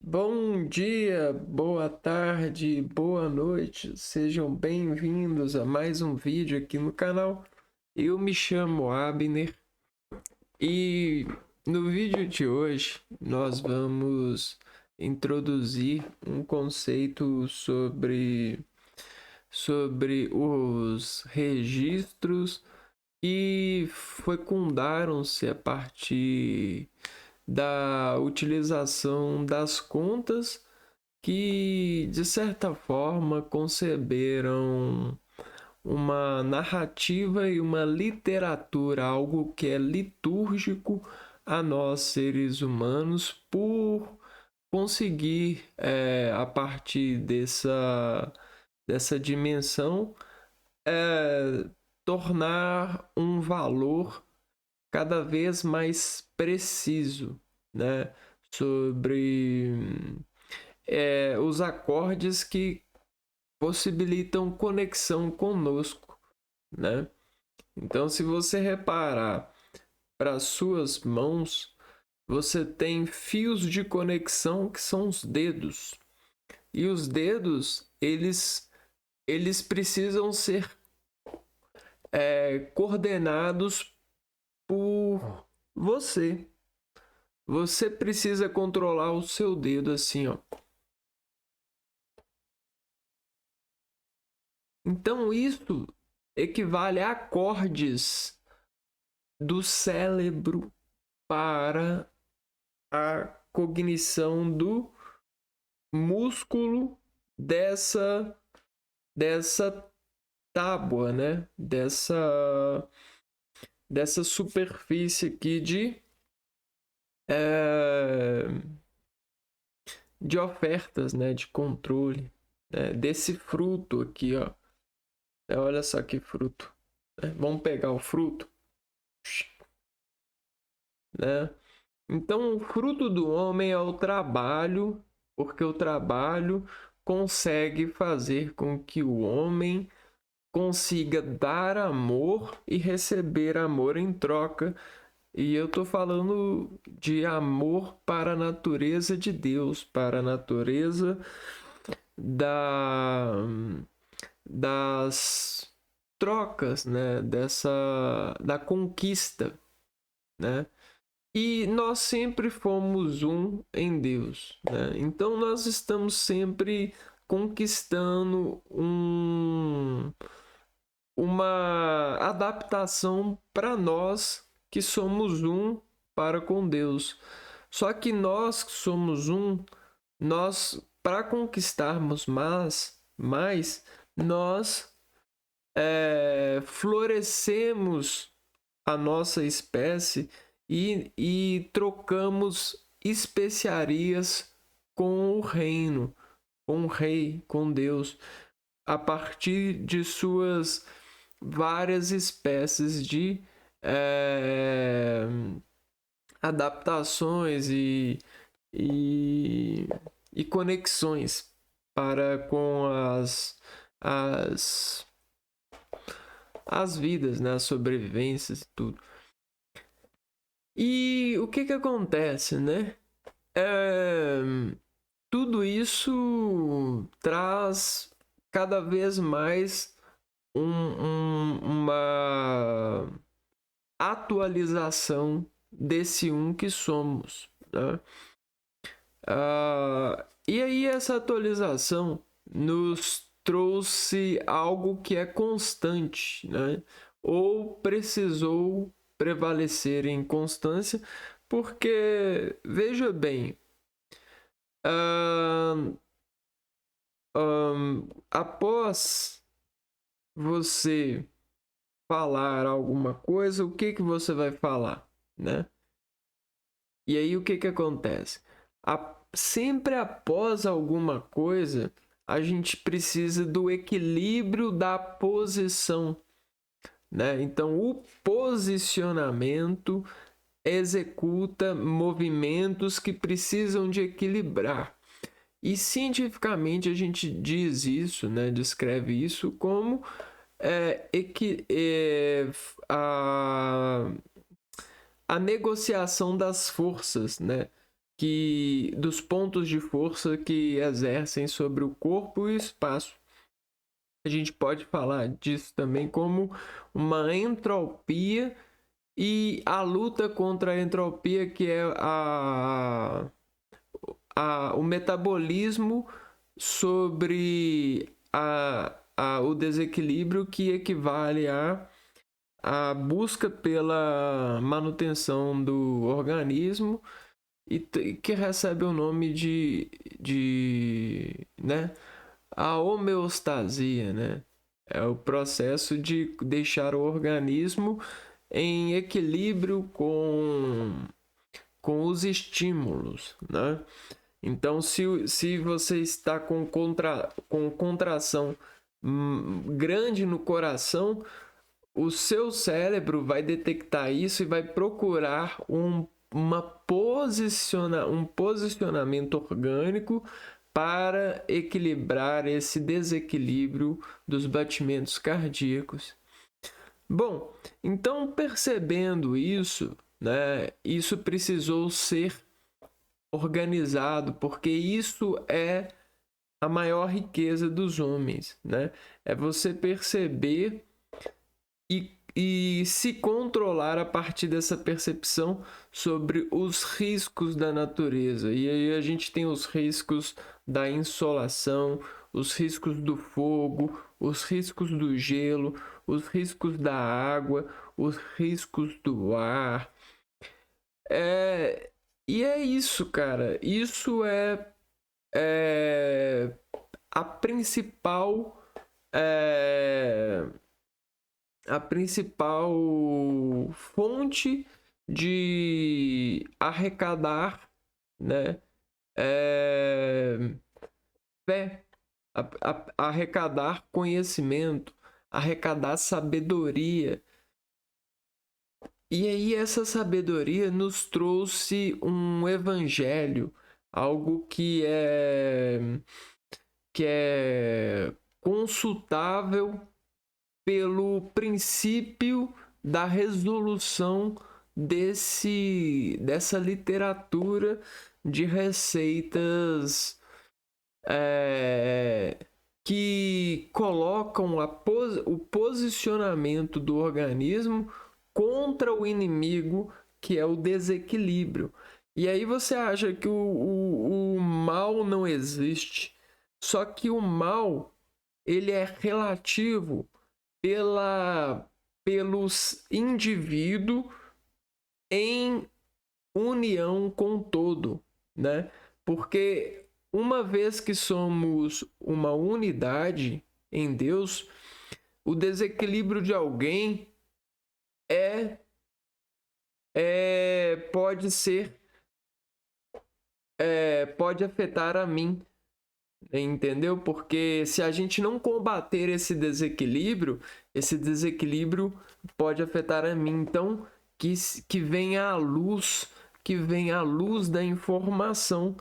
Bom dia, boa tarde, boa noite, sejam bem-vindos a mais um vídeo aqui no canal. Eu me chamo Abner e no vídeo de hoje nós vamos introduzir um conceito sobre os registros que fecundaram-se a partir da utilização das contas que, de certa forma, conceberam uma narrativa e uma literatura, algo que é litúrgico a nós, seres humanos, por conseguir, a partir dessa dimensão, tornar um valor cada vez mais preciso, né, sobre os acordes que possibilitam conexão conosco, né? Então, se você reparar para suas mãos, você tem fios de conexão que são os dedos. E os dedos, eles precisam ser coordenados por você. Você precisa controlar o seu dedo assim, ó. Então isso equivale a acordes do cérebro para a cognição do músculo dessa tábua, né? Dessa superfície aqui de ofertas, né? De controle, né? Desse fruto aqui, ó. Olha só que fruto. Vamos pegar o fruto, né? Então, o fruto do homem é o trabalho, porque o trabalho consegue fazer com que o homem consiga dar amor e receber amor em troca. E eu estou falando de amor para a natureza de Deus, para a natureza das trocas, né? Da conquista, né? E nós sempre fomos um em Deus, né? Então nós estamos sempre conquistando uma adaptação para nós que somos um para com Deus. Só que nós que somos um, nós para conquistarmos mais nós florescemos a nossa espécie e trocamos especiarias com o reino, com o rei, com Deus, a partir de suas várias espécies de adaptações e, e conexões para com as, as vidas, né? As sobrevivências e tudo. E o que acontece, né? Tudo isso traz cada vez mais uma atualização desse um que somos, né? E aí essa atualização nos trouxe algo que é constante, né? Ou precisou prevalecer em constância, porque veja bem, após você falar alguma coisa, o que você vai falar, né? E aí o que acontece? Sempre após alguma coisa, a gente precisa do equilíbrio da posição, né? Então o posicionamento executa movimentos que precisam de equilibrar. E cientificamente a gente diz isso, né? Descreve isso como a negociação das forças, né? dos pontos de força que exercem sobre o corpo e o espaço. A gente pode falar disso também como uma entropia e a luta contra a entropia, que é o metabolismo sobre o desequilíbrio, que equivale a busca pela manutenção do organismo e que recebe o nome né, a homeostasia, né? É o processo de deixar o organismo em equilíbrio com os estímulos, né? Então, se você está com contração grande no coração, o seu cérebro vai detectar isso e vai procurar um posicionamento orgânico para equilibrar esse desequilíbrio dos batimentos cardíacos. Bom, então percebendo isso, né, isso precisou ser organizado, porque isso é a maior riqueza dos homens, né? É você perceber e se controlar a partir dessa percepção sobre os riscos da natureza. E aí a gente tem os riscos da insolação, os riscos do fogo, os riscos do gelo, os riscos da água, os riscos do ar. E é isso, cara. Isso é a principal. A principal fonte de arrecadar, né, fé, arrecadar conhecimento, arrecadar sabedoria. E aí essa sabedoria nos trouxe um evangelho, algo que é consultável pelo princípio da resolução dessa literatura de receitas que colocam o posicionamento do organismo contra o inimigo, que é o desequilíbrio. E aí você acha que o mal não existe, só que o mal ele é relativo pelos indivíduos em união com o todo, né? Porque uma vez que somos uma unidade em Deus, o desequilíbrio de alguém pode afetar a mim, entendeu? Porque se a gente não combater esse desequilíbrio pode afetar a mim. Então, que venha a luz, da informação.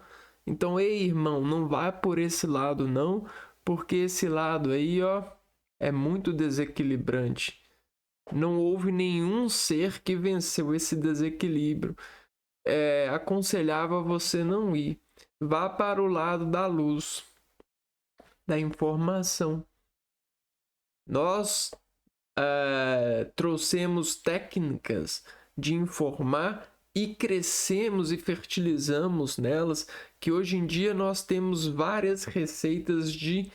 Então, ei, irmão, não vá por esse lado, não, porque esse lado aí, ó, é muito desequilibrante. Não houve nenhum ser que venceu esse desequilíbrio. Aconselhava você não ir. Vá para o lado da luz, da informação. Nós trouxemos técnicas de informar e crescemos e fertilizamos nelas, que hoje em dia nós temos várias receitas de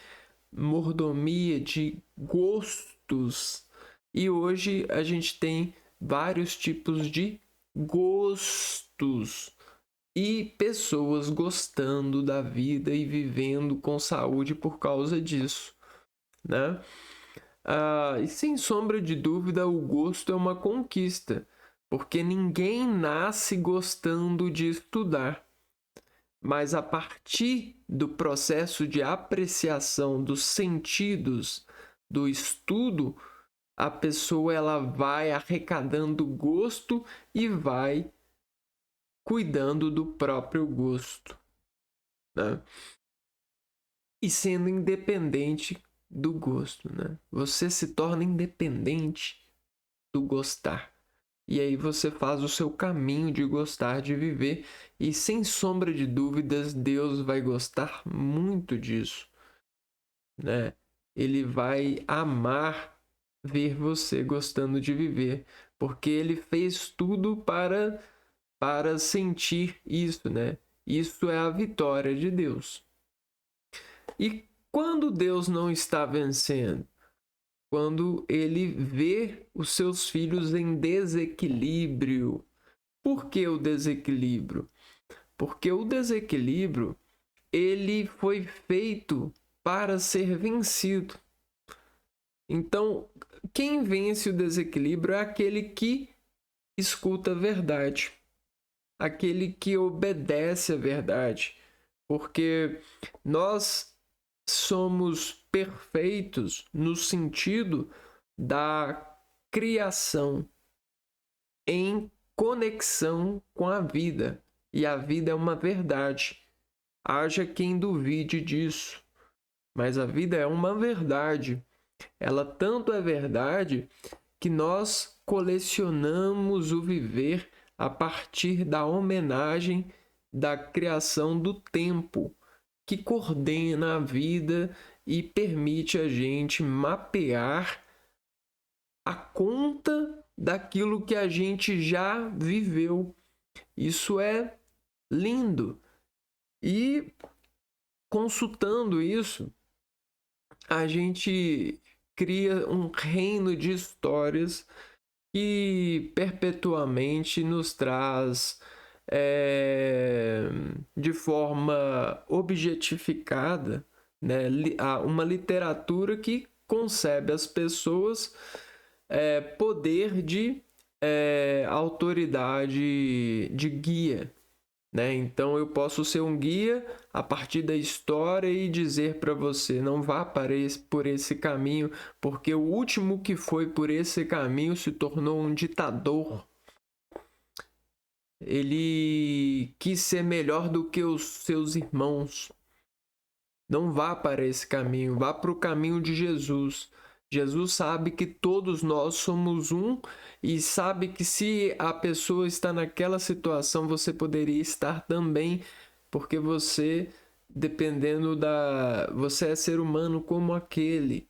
mordomia, de gostos. E hoje a gente tem vários tipos de gostos e pessoas gostando da vida e vivendo com saúde por causa disso, né? E sem sombra de dúvida, o gosto é uma conquista, porque ninguém nasce gostando de estudar. Mas a partir do processo de apreciação dos sentidos do estudo, a pessoa ela vai arrecadando gosto e vai cuidando do próprio gosto, né? E sendo independente do gosto, né? Você se torna independente do gostar. e aí você faz o seu caminho de gostar de viver, e sem sombra de dúvidas, Deus vai gostar muito disso, né? Ele vai amar ver você gostando de viver, porque ele fez tudo para sentir isso, né? Isso é a vitória de Deus. E quando Deus não está vencendo? Quando ele vê os seus filhos em desequilíbrio. Por que o desequilíbrio? Porque o desequilíbrio, ele foi feito para ser vencido. Então, quem vence o desequilíbrio é aquele que escuta a verdade, aquele que obedece a verdade, porque nós somos perfeitos no sentido da criação em conexão com a vida, e a vida é uma verdade. Haja quem duvide disso, mas a vida é uma verdade. Ela tanto é verdade que nós colecionamos o viver a partir da homenagem da criação do tempo, que coordena a vida e permite a gente mapear a conta daquilo que a gente já viveu. Isso é lindo. E consultando isso, a gente cria um reino de histórias que perpetuamente nos traz de forma objetificada, né, uma literatura que concebe as pessoas poder de autoridade de guia, né? Então eu posso ser um guia a partir da história e dizer para você: não vá por esse caminho, porque o último que foi por esse caminho se tornou um ditador. Ele quis ser melhor do que os seus irmãos. Não vá para esse caminho, vá para o caminho de Jesus. Jesus sabe que todos nós somos um e sabe que se a pessoa está naquela situação, você poderia estar também, porque você, você é ser humano como aquele.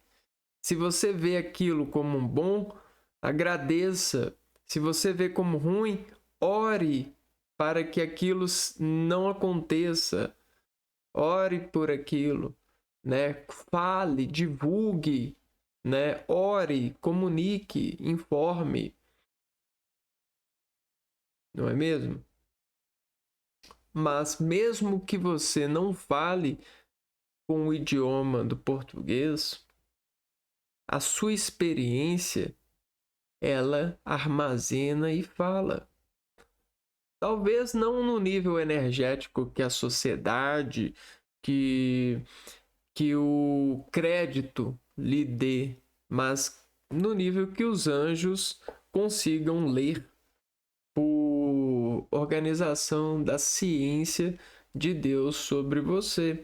Se você vê aquilo como um bom, agradeça. Se você vê como ruim, ore para que aquilo não aconteça. Ore por aquilo, né? Fale, divulgue, né? Ore, comunique, informe, não é mesmo? Mas mesmo que você não fale com o idioma do português, a sua experiência, ela armazena e fala. Talvez não no nível energético que a sociedade, que o crédito lhe dê, mas no nível que os anjos consigam ler por organização da ciência de Deus sobre você,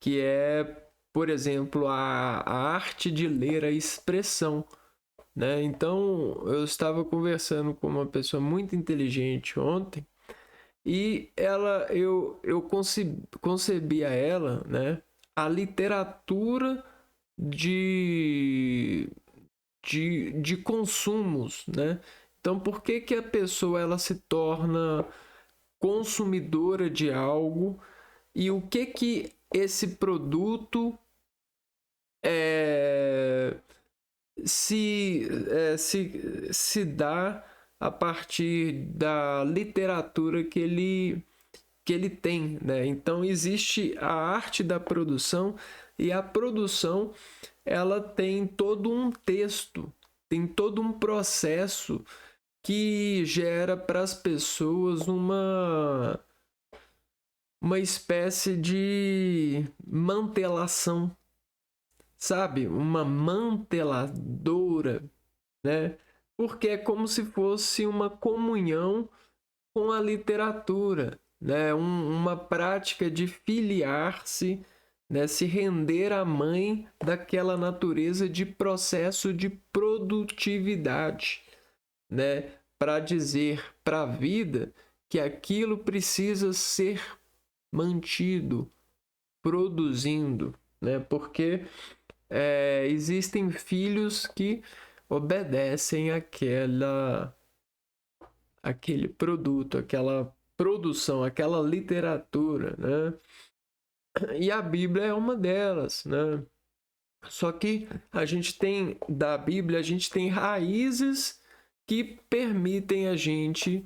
que é, por exemplo, a arte de ler a expressão, né? Então, eu estava conversando com uma pessoa muito inteligente ontem e eu concebi a ela, né, a literatura de consumos, né? Então, por que que a pessoa ela se torna consumidora de algo e o que esse produto se dá a partir da literatura que ele tem, né? Então existe a arte da produção e a produção ela tem todo um texto, tem todo um processo que gera para as pessoas uma espécie de mantelação, sabe? Uma manteladora, né? Porque é como se fosse uma comunhão com a literatura, né? Uma prática de filiar-se, né? Se render à mãe daquela natureza de processo de produtividade, né? para dizer para a vida que aquilo precisa ser mantido, produzindo, né? Porque existem filhos que obedecem aquele produto, aquela produção, aquela literatura, né? E a Bíblia é uma delas, né? Só que da Bíblia, a gente tem raízes que permitem a gente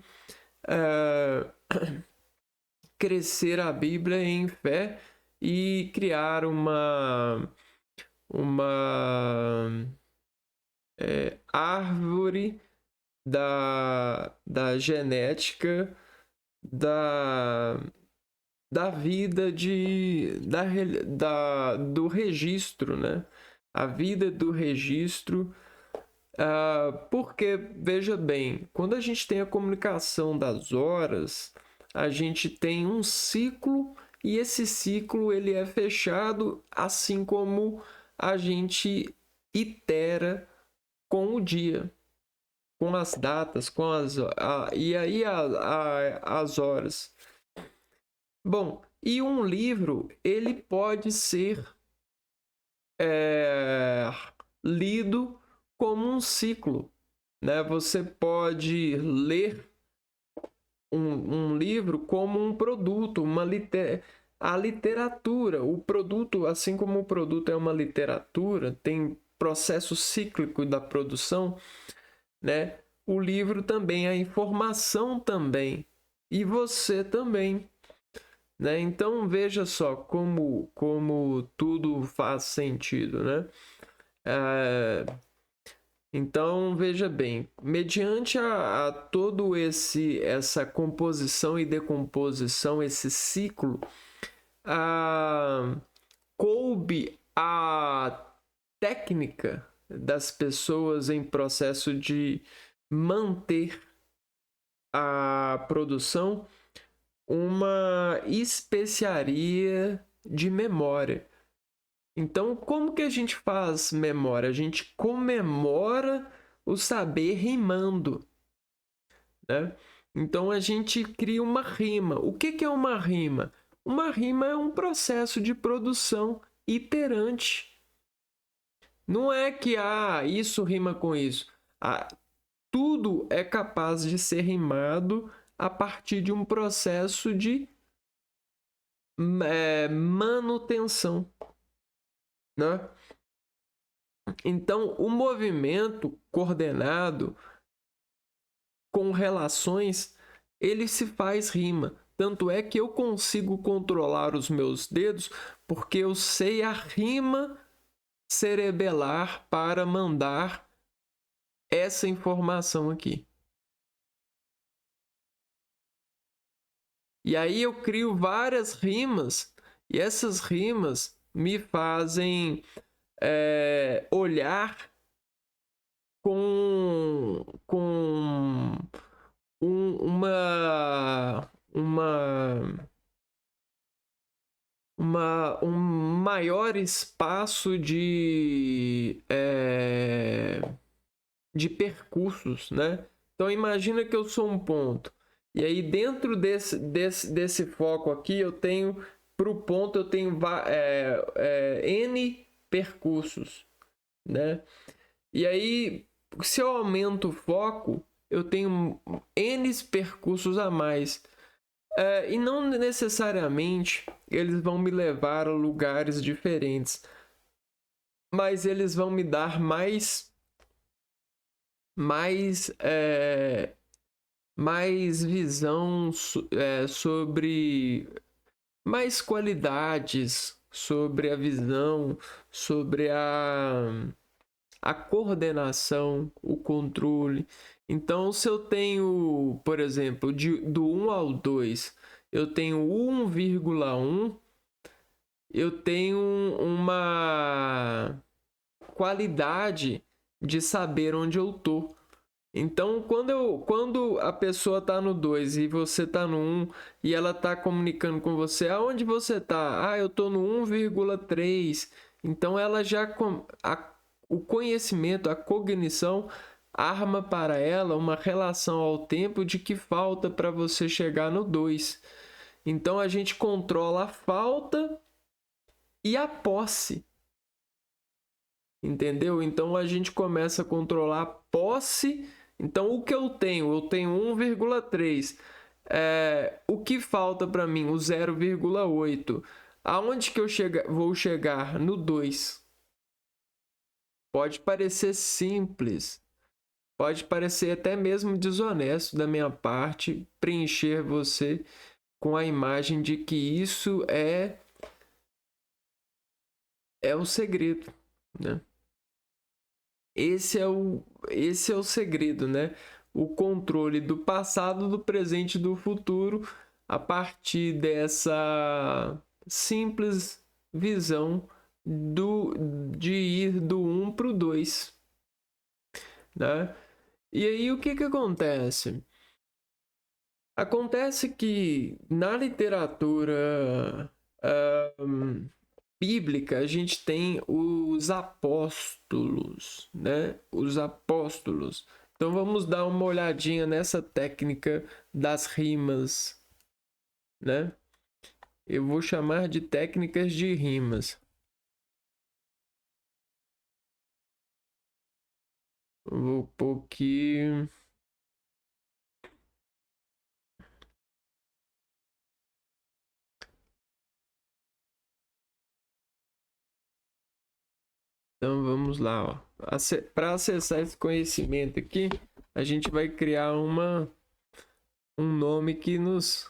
crescer a Bíblia em fé e criar uma árvore da genética da vida do registro, né? A vida do registro. Porque, veja bem, quando a gente tem a comunicação das horas, a gente tem um ciclo e esse ciclo ele é fechado, assim como a gente itera com o dia, com as datas, e aí as horas. Bom, e um livro ele pode ser lido como um ciclo, né? Você pode ler um livro como um produto, a literatura, o produto, assim como o produto é uma literatura, tem processo cíclico da produção, né? O livro também, a informação também, e você também, né? Então veja só como tudo faz sentido, né? Então veja bem, mediante a todo essa composição e decomposição, esse ciclo, coube a técnica das pessoas em processo de manter a produção uma especiaria de memória. Então, como que a gente faz memória? A gente comemora o saber rimando, né? Então, a gente cria uma rima. O que é uma rima? Uma rima é um processo de produção iterante. Não é que isso rima com isso. Tudo é capaz de ser rimado a partir de um processo de manutenção, né? Então, o movimento coordenado com relações, ele se faz rima. Tanto é que eu consigo controlar os meus dedos porque eu sei a rima cerebelar para mandar essa informação aqui. E aí eu crio várias rimas e essas rimas me fazem olhar com um maior espaço de percursos, né? Então imagina que eu sou um ponto. E aí dentro desse foco aqui eu tenho, para o ponto eu tenho N percursos, né? E aí se eu aumento o foco, eu tenho N percursos a mais. E não necessariamente eles vão me levar a lugares diferentes, mas eles vão me dar mais visão sobre mais qualidades sobre a visão, sobre a coordenação, o controle. Então, se eu tenho, por exemplo, do 1 ao 2, eu tenho 1,1, eu tenho uma qualidade de saber onde eu tô. Então, quando a pessoa tá no 2 e você tá no 1 e ela tá comunicando com você, aonde você tá? Eu tô no 1,3. Então, ela já o conhecimento, a cognição arma para ela uma relação ao tempo de que falta para você chegar no 2. Então a gente controla a falta e a posse. Entendeu? Então a gente começa a controlar a posse. Então o que eu tenho? Eu tenho 1,3. O que falta para mim? O 0,8. Aonde que eu vou chegar? No 2. Pode parecer simples. Pode parecer até mesmo desonesto da minha parte preencher você com a imagem de que isso é o segredo, né? Esse é o segredo, né? O controle do passado, do presente e do futuro a partir dessa simples visão de ir do 1 para o 2, né? E aí o que acontece? Acontece que na literatura bíblica a gente tem os apóstolos, né? Os apóstolos. Então vamos dar uma olhadinha nessa técnica das rimas, né? Eu vou chamar de técnicas de rimas. Vou pôr aqui. Então vamos lá, ó. Para acessar esse conhecimento aqui, a gente vai criar um nome que nos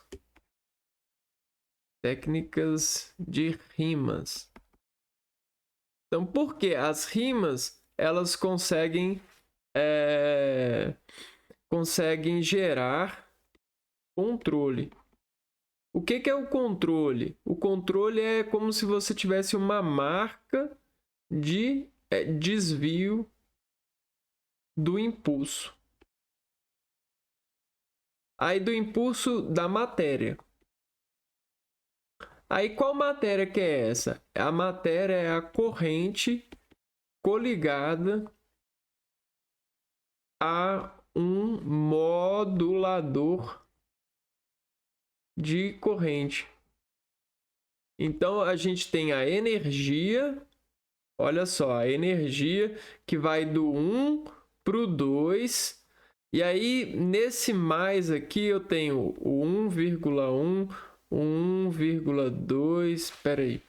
técnicas de rimas. Então, por que as rimas elas conseguem gerar controle? O que é o controle? O controle é como se você tivesse uma marca de desvio do impulso. Aí do impulso da matéria. Aí qual matéria que é essa? A matéria é a corrente coligada a um modulador de corrente. Então a gente tem a energia, olha só, a energia que vai do 1 para o 2. E aí nesse mais aqui eu tenho o 1,1, 1,2, espera aí.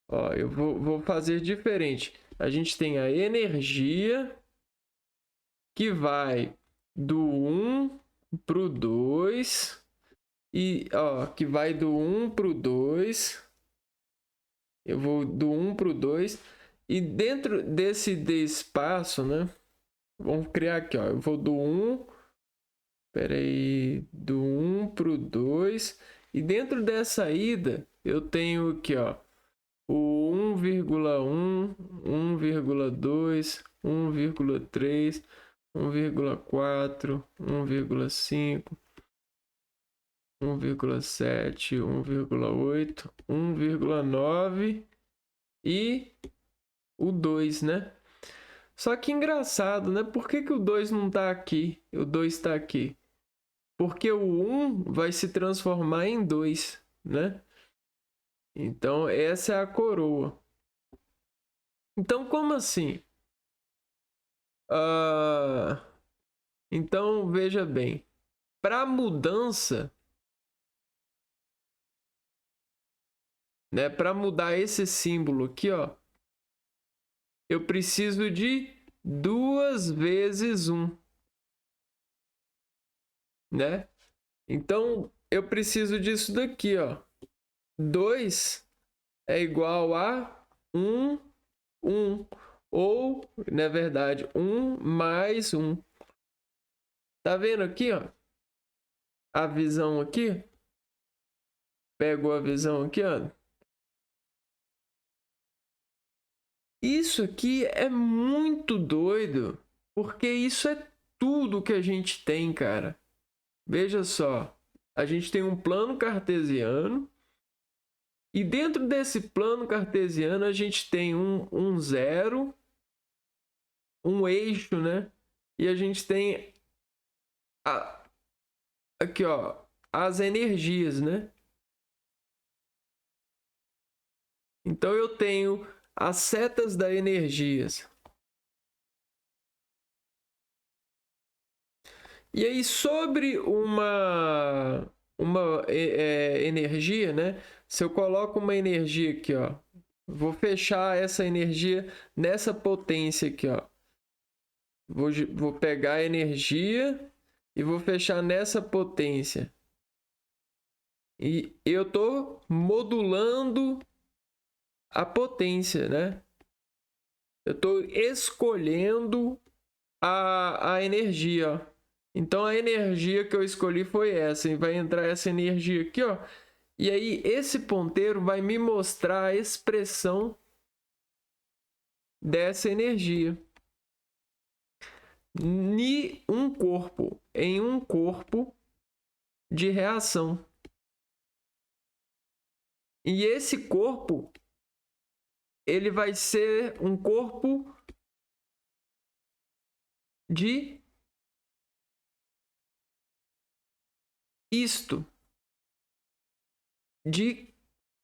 Ó, eu vou fazer diferente. A gente tem a energia que vai do 1 para o 2 e ó, que vai do 1 para o 2. Eu vou do 1 para o 2 e dentro desse espaço, né? Vamos criar aqui, ó. Eu vou do 1, do 1 para o 2 e dentro dessa ida eu tenho aqui, ó, o 1,1, 1,2, 1,3, 1,4, 1,5, 1,7, 1,8, 1,9 e o 2, né? Só que engraçado, né? Por que o 2 não está aqui? O 2 está aqui. Porque o 1 vai se transformar em 2, né? Então, essa é a coroa. Então, como assim? Então, veja bem. Para mudança, né? Para mudar esse símbolo aqui, ó, eu preciso de 2 vezes 1, né? Então, eu preciso disso daqui, ó. 2 é igual a 1, 1. Ou, na verdade, 1 mais 1. Tá vendo aqui, ó? A visão aqui? Pegou a visão aqui, ó? Isso aqui é muito doido, porque isso é tudo que a gente tem, cara. Veja só, a gente tem um plano cartesiano e dentro desse plano cartesiano a gente tem um zero um eixo, né? E a gente tem aqui, ó, as energias, né? Então eu tenho as setas das energias. E aí sobre uma energia, né? Se eu coloco uma energia aqui, ó, vou fechar essa energia nessa potência aqui, ó. Vou pegar a energia e vou fechar nessa potência. E eu estou modulando a potência, né? Eu estou escolhendo a energia, ó. Então a energia que eu escolhi foi essa. E vai entrar essa energia aqui, ó. E aí esse ponteiro vai me mostrar a expressão dessa energia em um corpo de reação. E esse corpo, ele vai ser um corpo de isto, de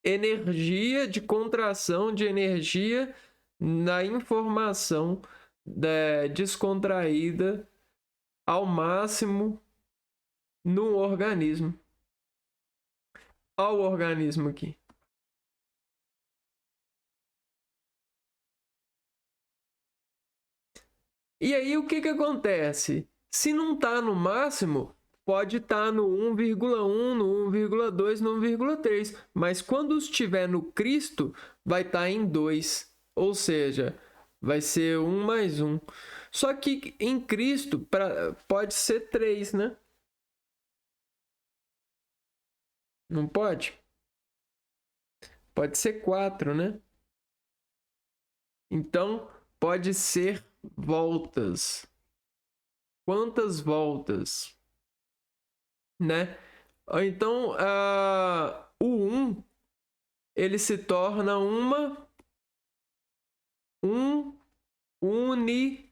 energia, de contração de energia na informação descontraída ao máximo no organismo. Olha o organismo aqui. E aí o que acontece? Se não está no máximo, pode estar no 1,1, no 1,2, no 1,3. Mas quando estiver no Cristo, vai estar em 2. Ou seja, vai ser 1 mais 1. Só que em Cristo pode ser 3, né? Não pode? Pode ser 4, né? Então, pode ser voltas. Quantas voltas? Né? Então, o 1, ele se torna um união,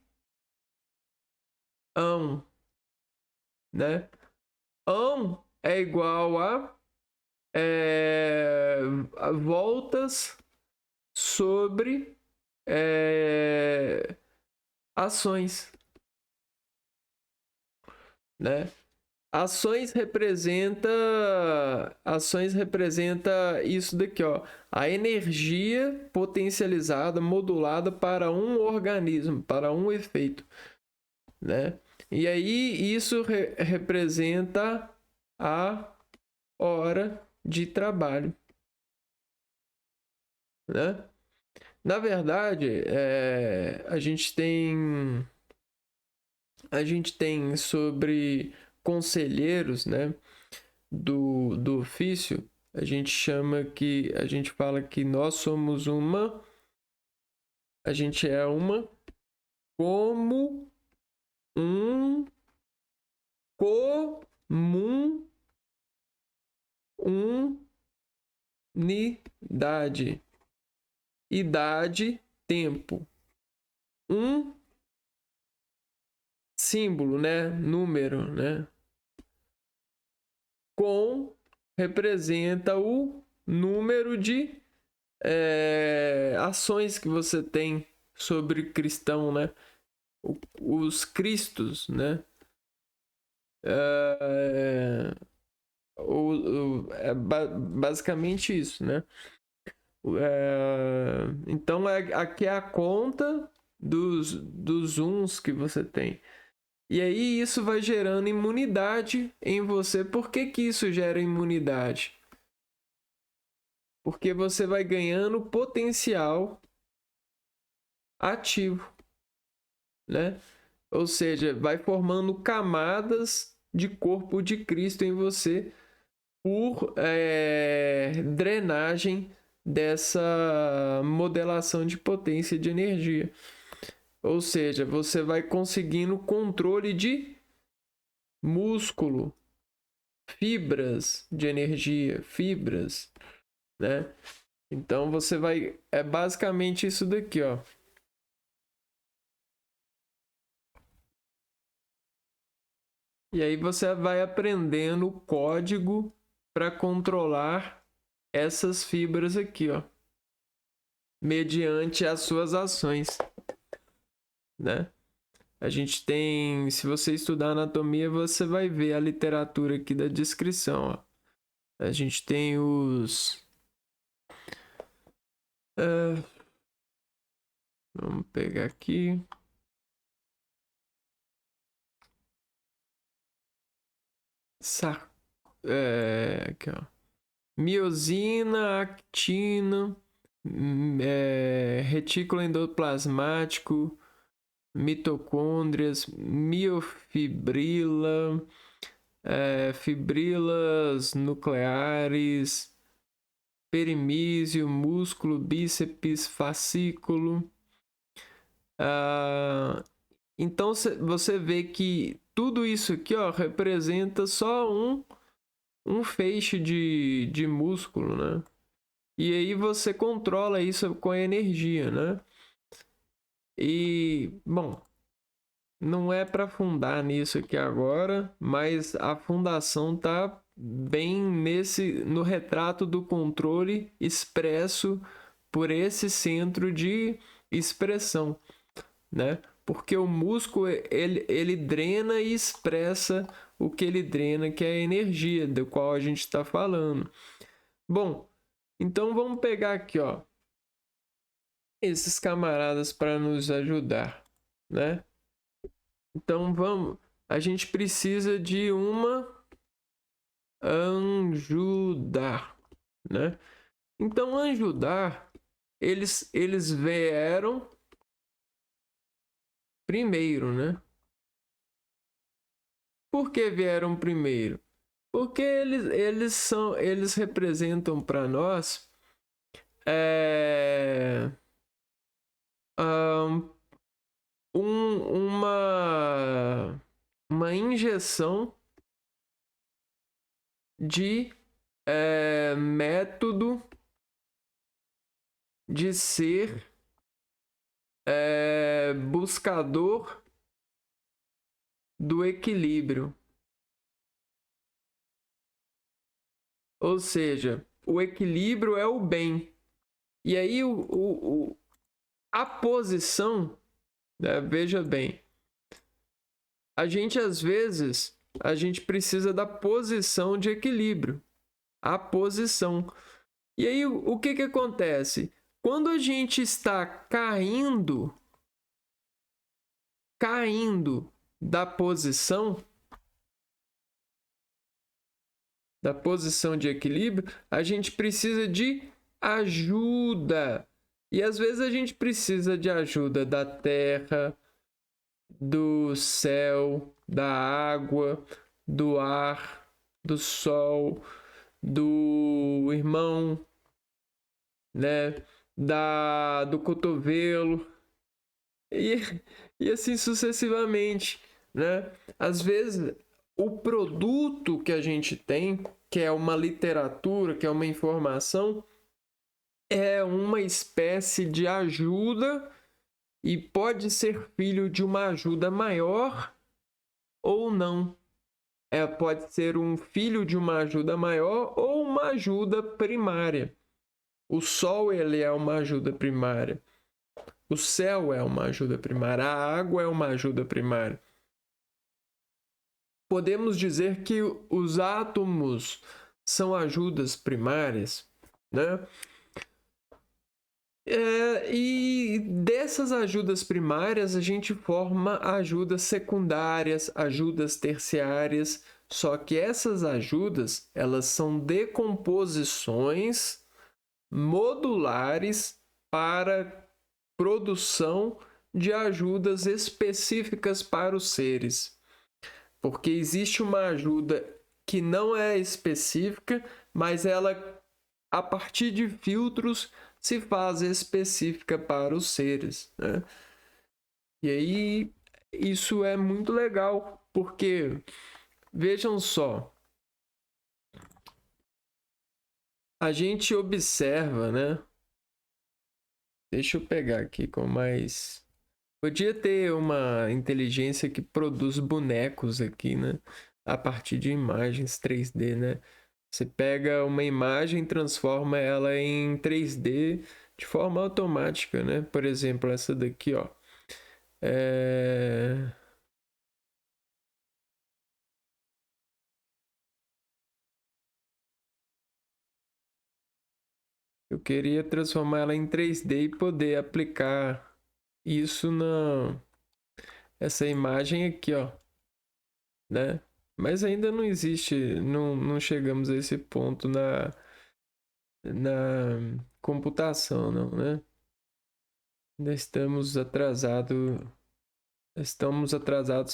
né? Ão é igual a voltas sobre ações, né? Ações representa isso daqui, ó, a energia potencializada, modulada para um organismo, para um efeito, né? E aí isso representa a hora de trabalho, né? Na verdade, a gente tem sobre conselheiros, né, do ofício, a gente fala que nós somos a gente é como um comum unidade, idade, tempo, um símbolo, né, número, né, com representa o número de ações que você tem sobre cristão, né? Os cristos, né? Basicamente isso, né? Então aqui é a conta dos uns que você tem. E aí isso vai gerando imunidade em você. Por que isso gera imunidade? Porque você vai ganhando potencial ativo, né? Ou seja, vai formando camadas de corpo de Cristo em você por drenagem dessa modelação de potência de energia. Ou seja, você vai conseguindo controle de músculo, fibras de energia, fibras, né? Então você vai basicamente isso daqui, ó. E aí você vai aprendendo o código para controlar essas fibras aqui, ó, mediante as suas ações, né? A gente tem, se você estudar anatomia, você vai ver a literatura aqui da descrição, ó. A gente tem os vamos pegar aqui. Aqui, ó. Miosina, actina, retículo endoplasmático, mitocôndrias, miofibrila, fibrilas nucleares, perimísio, músculo, bíceps, fascículo. Então você vê que tudo isso aqui, ó, representa só um feixe de músculo, né? E aí você controla isso com a energia, né? E, bom, não é para fundar nisso aqui agora, mas a fundação tá bem no retrato do controle expresso por esse centro de expressão, né? Porque o músculo ele drena e expressa o que ele drena, que é a energia do qual a gente está falando. Bom, então vamos pegar aqui, ó, esses camaradas para nos ajudar, né? Então vamos, a gente precisa de uma anjudar, né? Então anjudar, eles vieram primeiro, né? Por que vieram primeiro? Porque eles representam para nós uma injeção de método de ser buscador do equilíbrio. Ou seja, o equilíbrio é o bem. E aí a posição, né, veja bem, a gente às vezes precisa da posição de equilíbrio. A posição. E aí o que acontece? Quando a gente está caindo da posição de equilíbrio, a gente precisa de ajuda. E às vezes a gente precisa de ajuda da terra, do céu, da água, do ar, do sol, do irmão, né? Do cotovelo e assim sucessivamente, né? Às vezes o produto que a gente tem, que é uma literatura, que é uma informação, é uma espécie de ajuda e pode ser filho de uma ajuda maior ou não. Pode ser um filho de uma ajuda maior ou uma ajuda primária. O sol ele é uma ajuda primária. O céu é uma ajuda primária. A água é uma ajuda primária. Podemos dizer que os átomos são ajudas primárias, né? E dessas ajudas primárias a gente forma ajudas secundárias, ajudas terciárias, só que essas ajudas elas são decomposições modulares para produção de ajudas específicas para os seres. Porque existe uma ajuda que não é específica, mas ela, a partir de filtros, se faz específica para os seres, né? E aí, isso é muito legal, porque, vejam só, a gente observa, né? Deixa eu pegar aqui com mais Podia ter uma inteligência que produz bonecos aqui, né? A partir de imagens 3D, né? Você pega uma imagem e transforma ela em 3D de forma automática, né? Por exemplo, essa daqui, ó. Eu queria transformar ela em 3D e poder aplicar isso na essa imagem aqui, ó, né? Mas ainda não existe, não chegamos a esse ponto na computação, não, né? Ainda estamos atrasados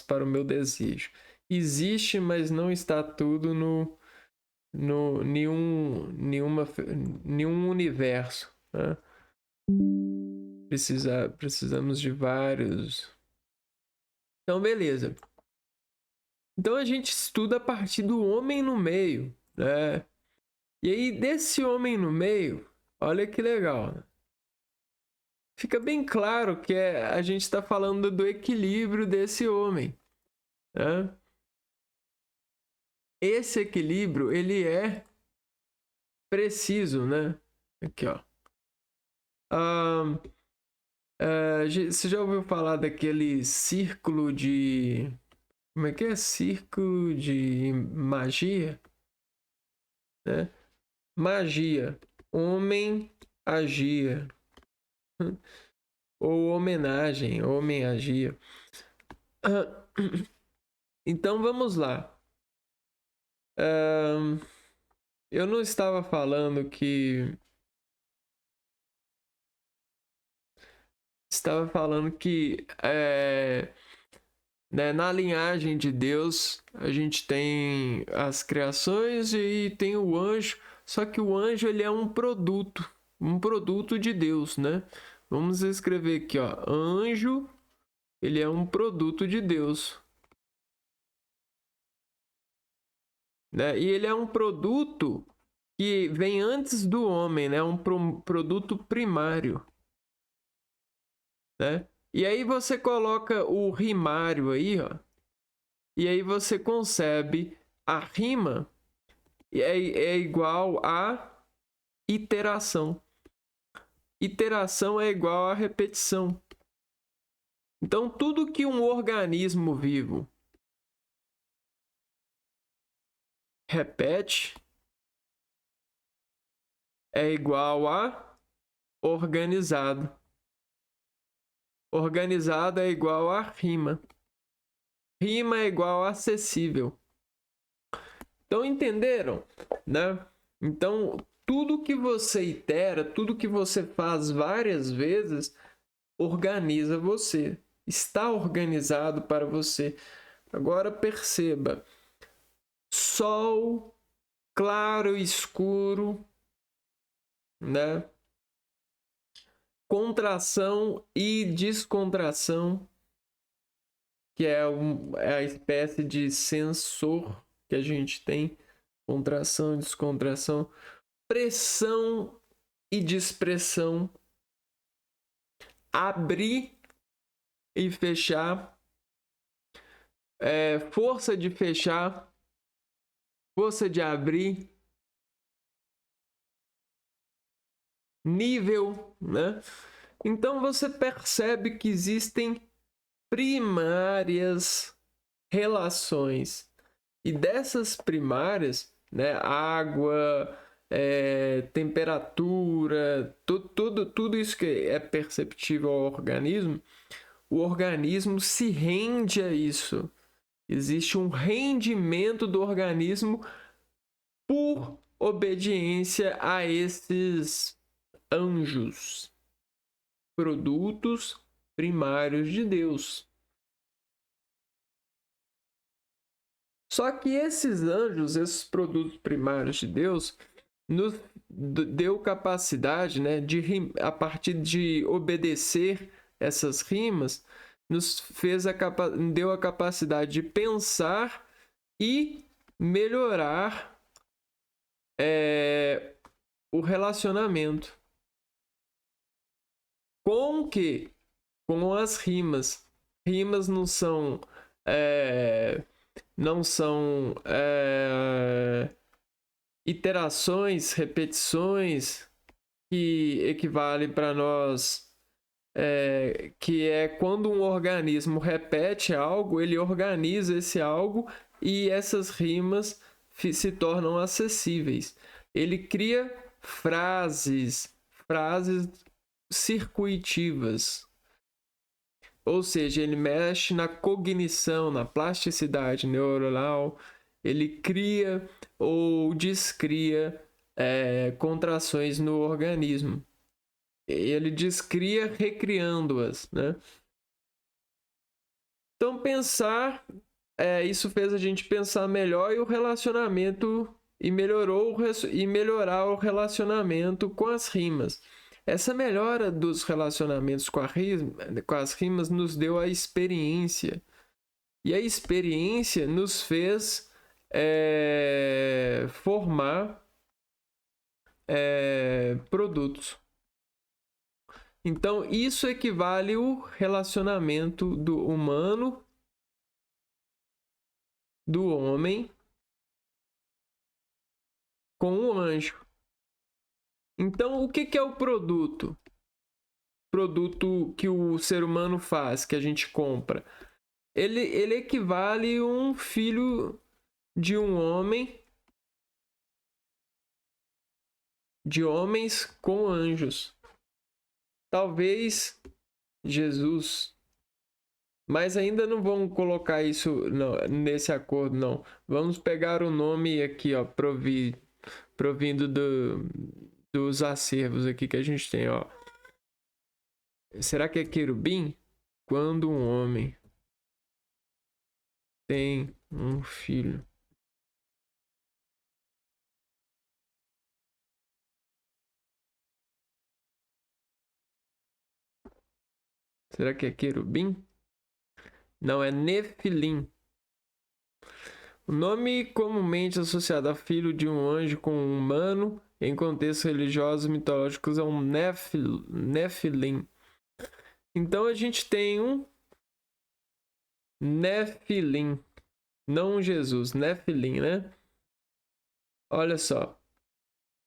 para o meu desejo. Existe, mas não está tudo no nenhum universo, né? Precisamos de vários. Então, beleza. Então a gente estuda a partir do homem no meio, né? E aí, desse homem no meio, olha que legal, né? Fica bem claro que a gente está falando do equilíbrio desse homem, né? Esse equilíbrio, ele é preciso, né? Aqui, ó. Você já ouviu falar daquele círculo de... Como é que é? Círculo de magia, né? Magia. Homem agia. Ou homenagem, homem agia. Então vamos lá. Eu não estava falando que... Estava falando que né, na linhagem de Deus a gente tem as criações e tem o anjo. Só que o anjo ele é um produto de Deus, né? Vamos escrever aqui, ó. Anjo, ele é um produto de Deus, né? E ele é um produto que vem antes do homem, né? Um produto primário, né? E aí você coloca o rimário aí, ó. E aí você concebe a rima é igual a iteração. Iteração é igual a repetição. Então, tudo que um organismo vivo repete é igual a organizado. Organizado é igual a rima. Rima é igual a acessível. Então, entenderam, né? Então, tudo que você itera, tudo que você faz várias vezes, organiza você. Está organizado para você. Agora perceba: sol, claro e escuro, né? Contração e descontração, que é a espécie de sensor que a gente tem. Contração e descontração. Pressão e dispressão. Abrir e fechar. Força de fechar. Força de abrir. Nível, né? Então você percebe que existem primárias relações. E dessas primárias, né, água, temperatura, tudo isso que é perceptível ao organismo, o organismo se rende a isso. Existe um rendimento do organismo por obediência a esses anjos, produtos primários de Deus. Só que esses anjos, esses produtos primários de Deus, nos deu capacidade, né, a partir de obedecer essas rimas, nos deu a capacidade de pensar e melhorar o relacionamento. Com o quê? com as rimas. Rimas não são iterações, repetições, que equivale para nós, que é quando um organismo repete algo, ele organiza esse algo e essas rimas se tornam acessíveis. Ele cria frases circuitivas. Ou seja, ele mexe na cognição, na plasticidade neuronal, ele cria ou descria contrações no organismo. Ele descria recriando-as, né? Então, isso fez a gente pensar melhor e melhorar o relacionamento com as rimas. Essa melhora dos relacionamentos com as rimas nos deu a experiência. E a experiência nos fez formar produtos. Então, isso equivale ao relacionamento do humano, do homem, com o anjo. Então, o que é o produto? Produto que o ser humano faz, que a gente compra. Ele equivale a um filho de um homem, de homens com anjos. Talvez Jesus. Mas ainda não vamos colocar isso nesse acordo, não. Vamos pegar o nome aqui, ó, provindo dos acervos aqui que a gente tem, ó. Será que é querubim? Quando um homem tem um filho. Será que é querubim? Não, é Nefilim. O nome comumente associado a filho de um anjo com um humano em contextos religiosos e mitológicos é um Nefilim. Então a gente tem um Nefilim, não um Jesus, Nefilim, né? Olha só.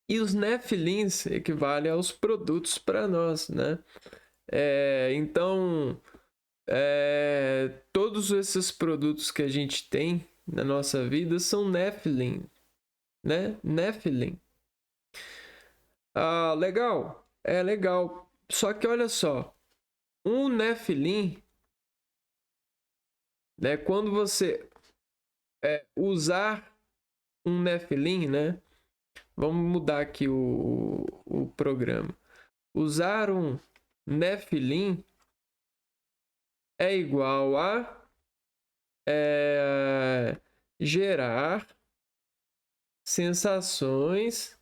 E os Nefilins equivalem aos produtos para nós, né? Então, todos esses produtos que a gente tem na nossa vida são Nefilim, né? Nefilim. Ah, legal. É legal. Só que olha só, um Nefilim, né? Quando você usar um Nefilim, né? Vamos mudar aqui o programa. Usar um Nefilim é igual a gerar sensações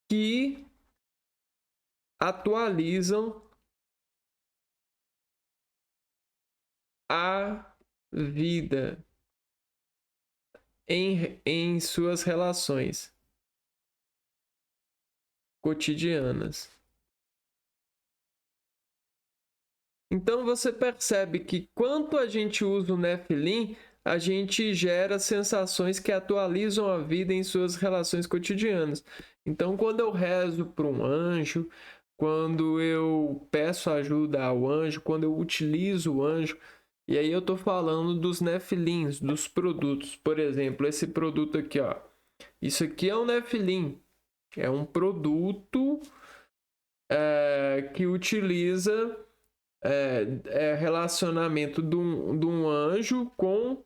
que atualizam a vida em suas relações cotidianas. Então você percebe que quanto a gente usa o Nefilim, a gente gera sensações que atualizam a vida em suas relações cotidianas. Então, quando eu rezo para um anjo, quando eu peço ajuda ao anjo, quando eu utilizo o anjo, e aí eu estou falando dos Nefilins, dos produtos. Por exemplo, esse produto aqui, ó. Isso aqui é um Nefilim. É um produto que utiliza relacionamento de um anjo com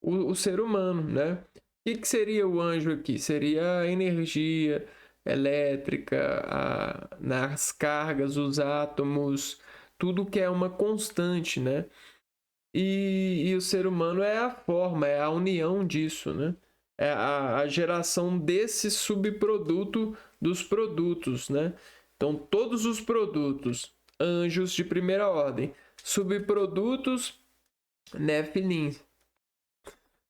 o ser humano, né? O que seria o anjo aqui? Seria a energia elétrica, nas cargas, os átomos, tudo que é uma constante, né? E o ser humano é a forma, é a união disso, né? É a geração desse subproduto dos produtos, né? Então, todos os produtos, anjos de primeira ordem, subprodutos, Nefilins.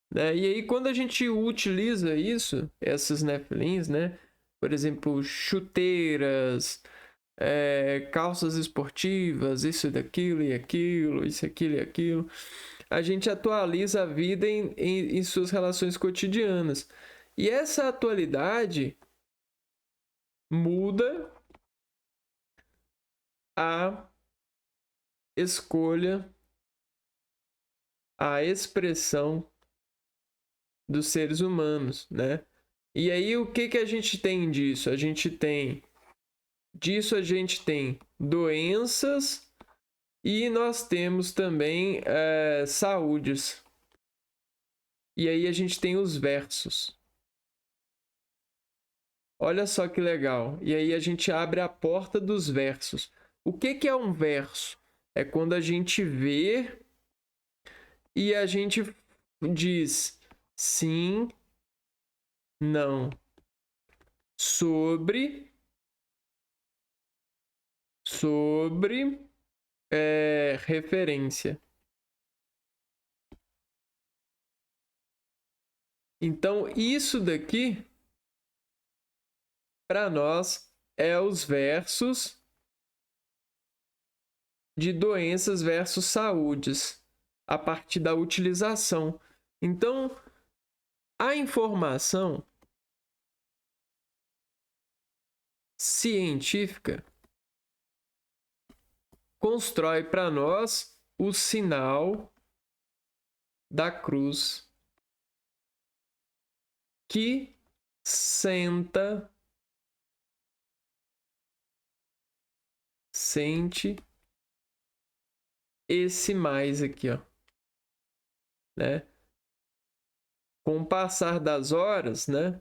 Né? E aí, quando a gente utiliza isso, esses Nefilins, né? Por exemplo, chuteiras, calças esportivas, isso, daquilo e aquilo, isso, aquilo e aquilo. A gente atualiza a vida em suas relações cotidianas. E essa atualidade muda a escolha, a expressão dos seres humanos, né? E aí, o que a gente tem disso? A gente tem doenças e nós temos também saúdes. E aí a gente tem os versos. Olha só que legal. E aí a gente abre a porta dos versos. O que é um verso? É quando a gente vê e a gente diz sim, não, sobre referência. Então, isso daqui, para nós, é os versos de doenças versus saúdes, a partir da utilização. Então, a informação científica constrói para nós o sinal da cruz que sente esse mais aqui, ó, né? Com o passar das horas, né?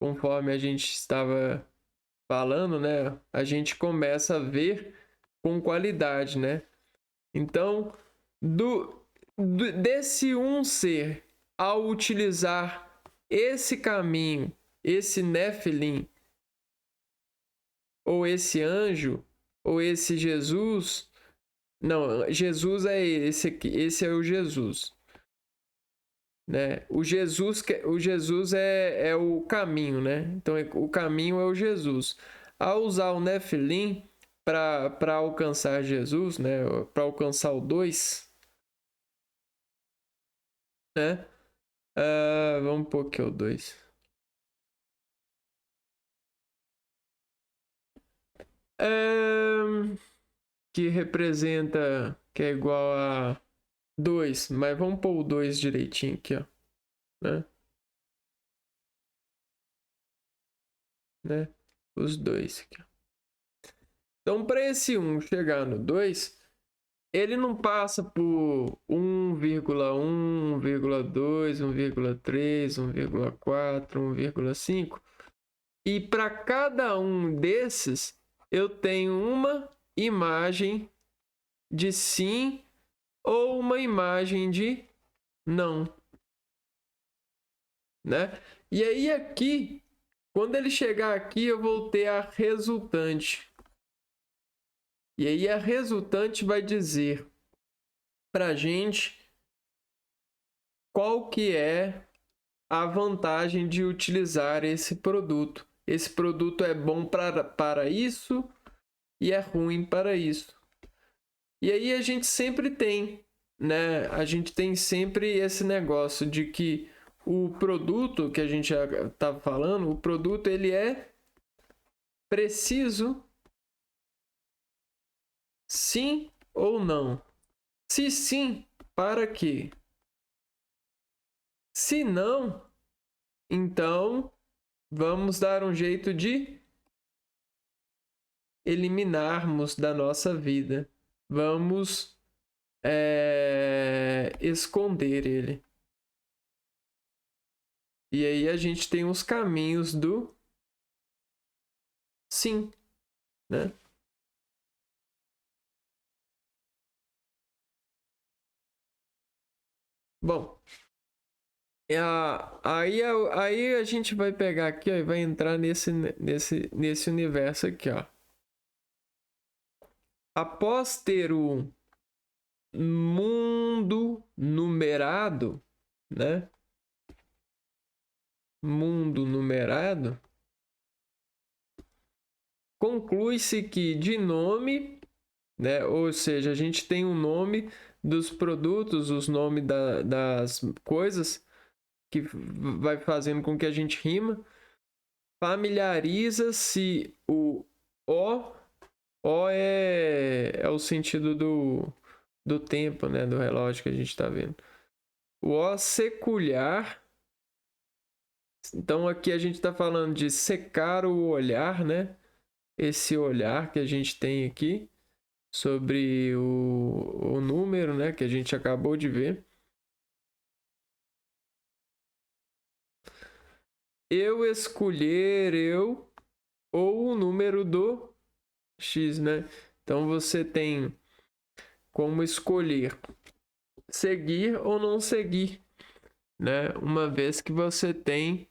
Conforme a gente estava falando, né? A gente começa a ver com qualidade, né? Então, desse um ser, ao utilizar esse caminho, esse Nefilim, ou esse anjo, ou esse Jesus, não, Jesus é esse aqui, esse é o Jesus, né? O Jesus é o caminho, né? Então o caminho é o Jesus. Ao usar o Nefilim para alcançar Jesus, né? Para alcançar o 2, né? Vamos pôr aqui o 2. Que representa, que é igual a 2, mas vamos pôr o 2 direitinho aqui, ó, né? Os dois aqui. Então, para esse 1 chegar no 2, ele não passa por 1,1, 1,2, 1,3, 1,4, 1,5. E para cada um desses, eu tenho uma imagem de sim ou uma imagem de não, né? E aí aqui, quando ele chegar aqui, eu vou ter a resultante. E aí a resultante vai dizer para a gente qual que é a vantagem de utilizar esse produto. Esse produto é bom para isso e é ruim para isso. E aí a gente sempre tem, né? A gente tem sempre esse negócio de que o produto que a gente já estava falando, o produto ele é preciso sim ou não. Se sim, para quê? Se não, então vamos dar um jeito de eliminarmos da nossa vida. Vamos esconder ele. E aí a gente tem os caminhos do sim, né? Bom, aí a gente vai pegar aqui, ó, e vai entrar nesse universo aqui, ó. Após ter o mundo numerado, né? Mundo numerado. conclui-se que de nome, né, ou seja, a gente tem um nome dos produtos, os nomes das coisas que vai fazendo com que a gente rima. Familiariza-se o é o sentido do tempo, né, do relógio que a gente está vendo. O O seculhar. Então aqui a gente está falando de secar o olhar, né? Esse olhar que a gente tem aqui sobre o número, né, que a gente acabou de ver. Eu escolher eu ou o número do X, né? Então você tem como escolher seguir ou não seguir, né? Uma vez que você tem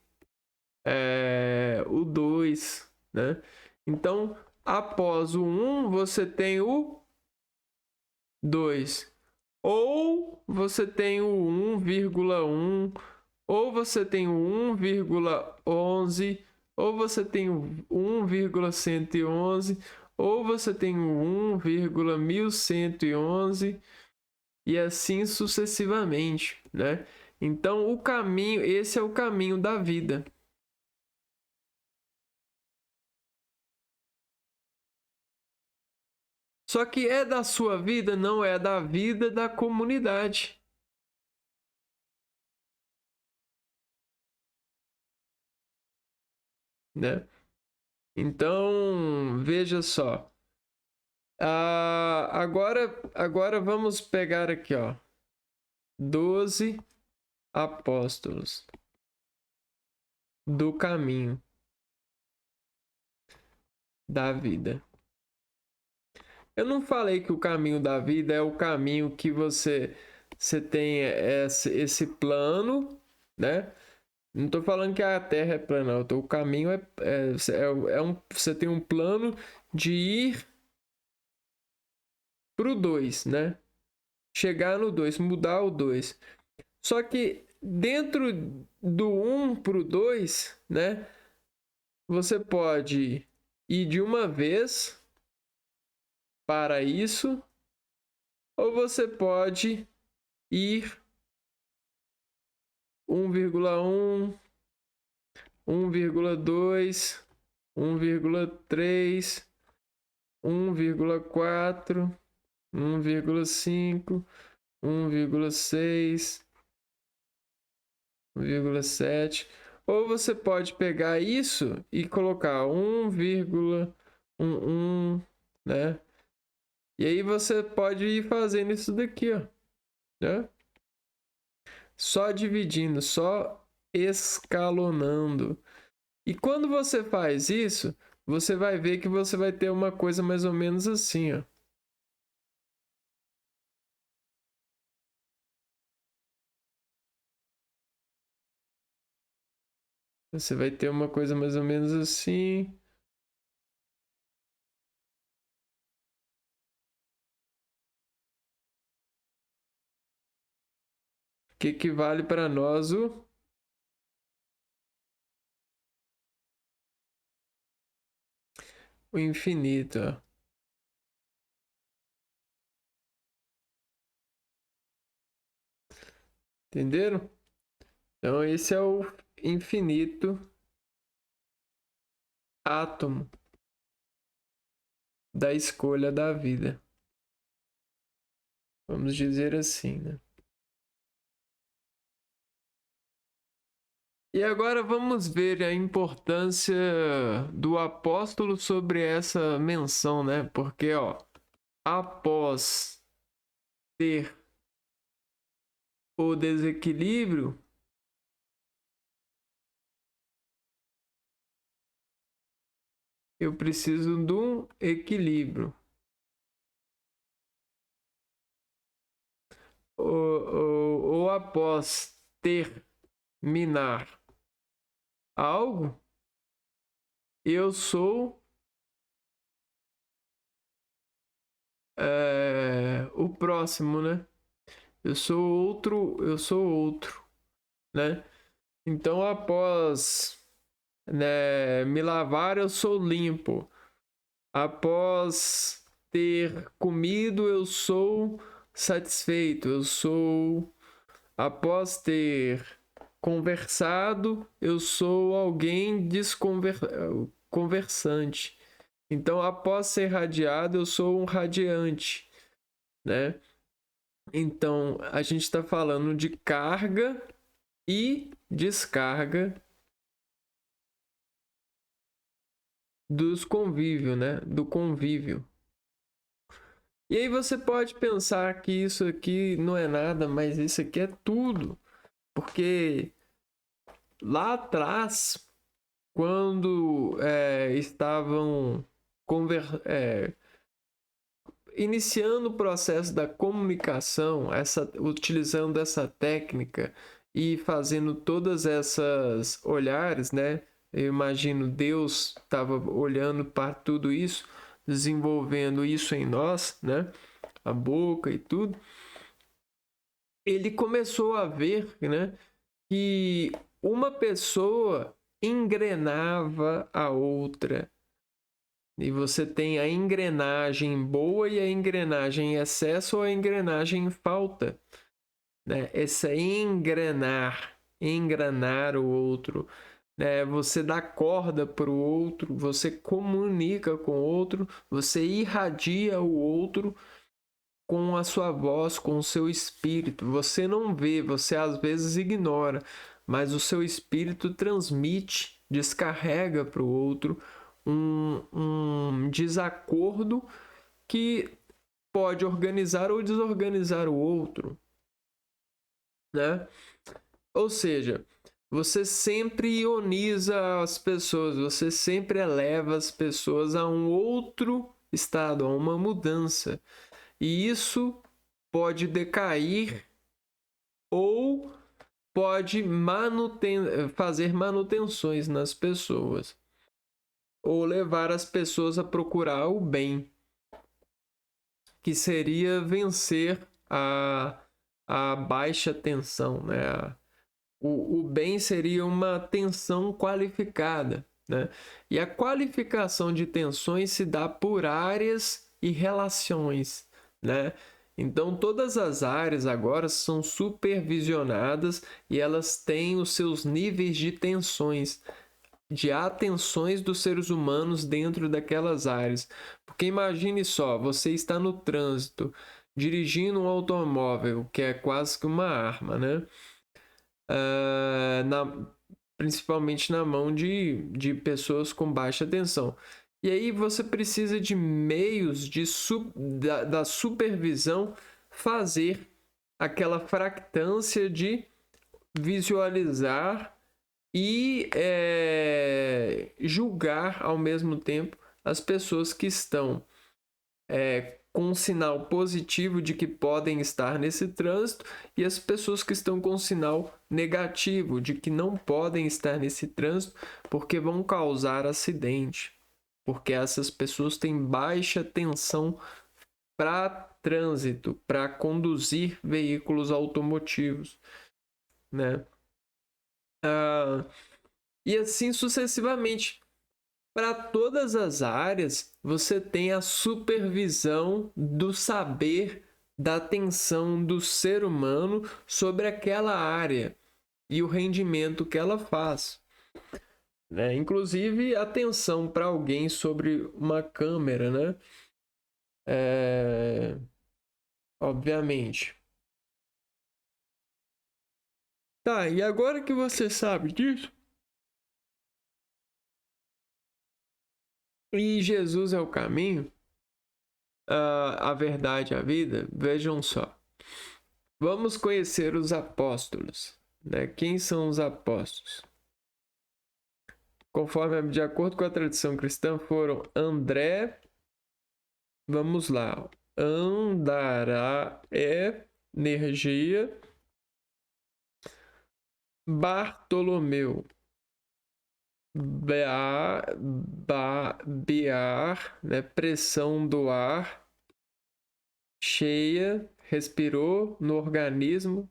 o 2, né? Então, após o 1, você tem o 2. Ou você tem o 1,1, ou você tem o 1,11, ou você tem o 1,111, ou você tem o 1,1111 e assim sucessivamente, né? Então, o caminho, esse é o caminho da vida. Só que é da sua vida, não é da vida da comunidade, né? Então, veja só. Agora vamos pegar aqui, ó. 12 apóstolos do caminho da vida. Eu não falei que o caminho da vida é o caminho que você tem esse plano, né? Não estou falando que a Terra é plana, o caminho você tem um plano de ir pro 2, né? Chegar no 2, mudar o 2. Só que dentro do 1 pro 2, né? Você pode ir de uma vez para isso, ou você pode ir 1,1, 1,2, 1,3, 1,4, 1,5, 1,6, 1,7. Ou você pode pegar isso e colocar 1,11, né? E aí você pode ir fazendo isso daqui, ó, né? Só dividindo, só escalonando. E quando você faz isso, você vai ver que você vai ter uma coisa mais ou menos assim, ó. Você vai ter uma coisa mais ou menos assim. Que equivale para nós o infinito, ó. Entenderam? Então esse é o infinito átomo da escolha da vida. Vamos dizer assim, né? E agora vamos ver a importância do apóstolo sobre essa menção, né? Porque, ó, após ter o desequilíbrio, eu preciso de um equilíbrio. Ou após terminar algo, eu sou o próximo, né? Eu sou outro, né? Então, após, né, me lavar, eu sou limpo. Após ter comido, eu sou satisfeito. Após ter conversado, eu sou alguém conversante. Então, após ser radiado, eu sou um radiante, né? Então, a gente está falando de carga e descarga dos convívios, né? Do convívio. E aí você pode pensar que isso aqui não é nada, mas isso aqui é tudo. Porque lá atrás, quando estavam iniciando o processo da comunicação, utilizando essa técnica e fazendo todas essas olhares, né? Eu imagino Deus estava olhando para tudo isso, desenvolvendo isso em nós, né? A boca e tudo. Ele começou a ver, né, que uma pessoa engrenava a outra. E você tem a engrenagem boa e a engrenagem em excesso ou a engrenagem em falta, né? Essa engrenar o outro, né? Você dá corda para o outro, você comunica com o outro, você irradia o outro com a sua voz, com o seu espírito. Você não vê, você às vezes ignora, mas o seu espírito transmite, descarrega para o outro um desacordo que pode organizar ou desorganizar o outro, né? Ou seja, você sempre ioniza as pessoas, você sempre eleva as pessoas a um outro estado, a uma mudança. E isso pode decair ou pode fazer manutenções nas pessoas, ou levar as pessoas a procurar o bem, que seria vencer a baixa tensão, né? O bem seria uma tensão qualificada, né? E a qualificação de tensões se dá por áreas e relações, né? Então, todas as áreas agora são supervisionadas e elas têm os seus níveis de tensões, de atenções dos seres humanos dentro daquelas áreas. Porque imagine só, você está no trânsito, dirigindo um automóvel, que é quase que uma arma, né? Principalmente na mão de pessoas com baixa tensão. E aí você precisa de meios da supervisão fazer aquela fractância de visualizar e julgar ao mesmo tempo as pessoas que estão com um sinal positivo de que podem estar nesse trânsito e as pessoas que estão com um sinal negativo de que não podem estar nesse trânsito porque vão causar acidente, porque essas pessoas têm baixa tensão para trânsito, para conduzir veículos automotivos, né? E assim sucessivamente. Para todas as áreas, você tem a supervisão do saber, da atenção do ser humano sobre aquela área e o rendimento que ela faz, né? Inclusive, atenção para alguém sobre uma câmera, né? Obviamente. Tá, e agora que você sabe disso, e Jesus é o caminho, a verdade e a vida, vejam só. Vamos conhecer os apóstolos, né? Quem são os apóstolos? Conforme, de acordo com a tradição cristã, foram André, vamos lá, Andará, energia, Bartolomeu, Bear, né? Pressão do ar, cheia, respirou no organismo,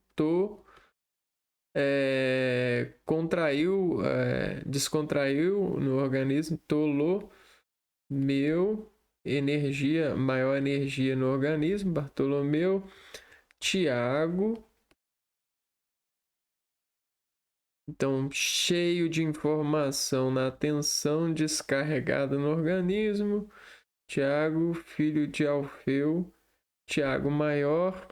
contraiu, descontraiu no organismo, tolou, energia, maior energia no organismo, Bartolomeu. Tiago, então cheio de informação na atenção descarregada no organismo. Tiago, filho de Alfeu. Tiago maior,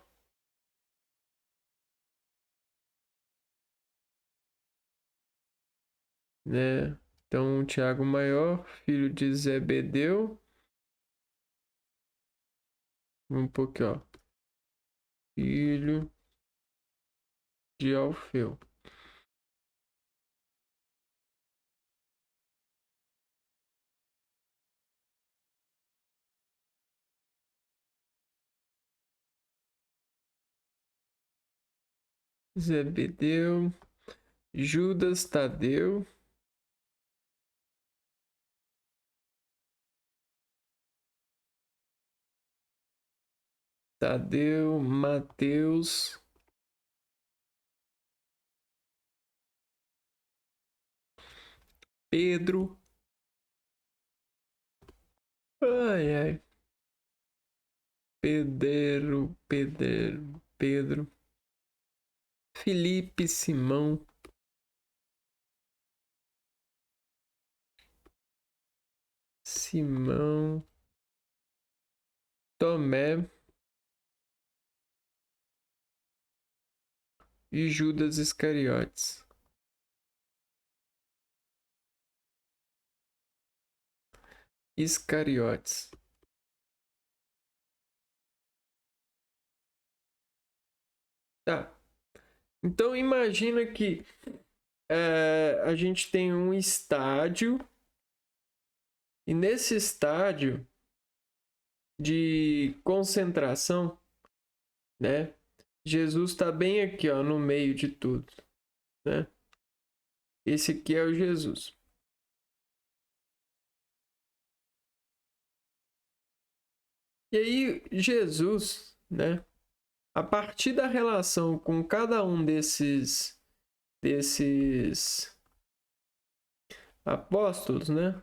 né? Então, Tiago maior, filho de Zebedeu. Um pouquinho, ó. Filho de Alfeu. Zebedeu. Judas Tadeu. Tadeu, Mateus. Pedro. Ai, ai. Pedro. Felipe, Simão. Simão. Tomé. E Judas Iscariotes. Iscariotes. Tá. Então imagina que a gente tem um estádio e nesse estádio de concentração, né? Jesus está bem aqui, ó, no meio de tudo, né? Esse aqui é o Jesus. E aí Jesus, né? A partir da relação com cada um desses apóstolos, né?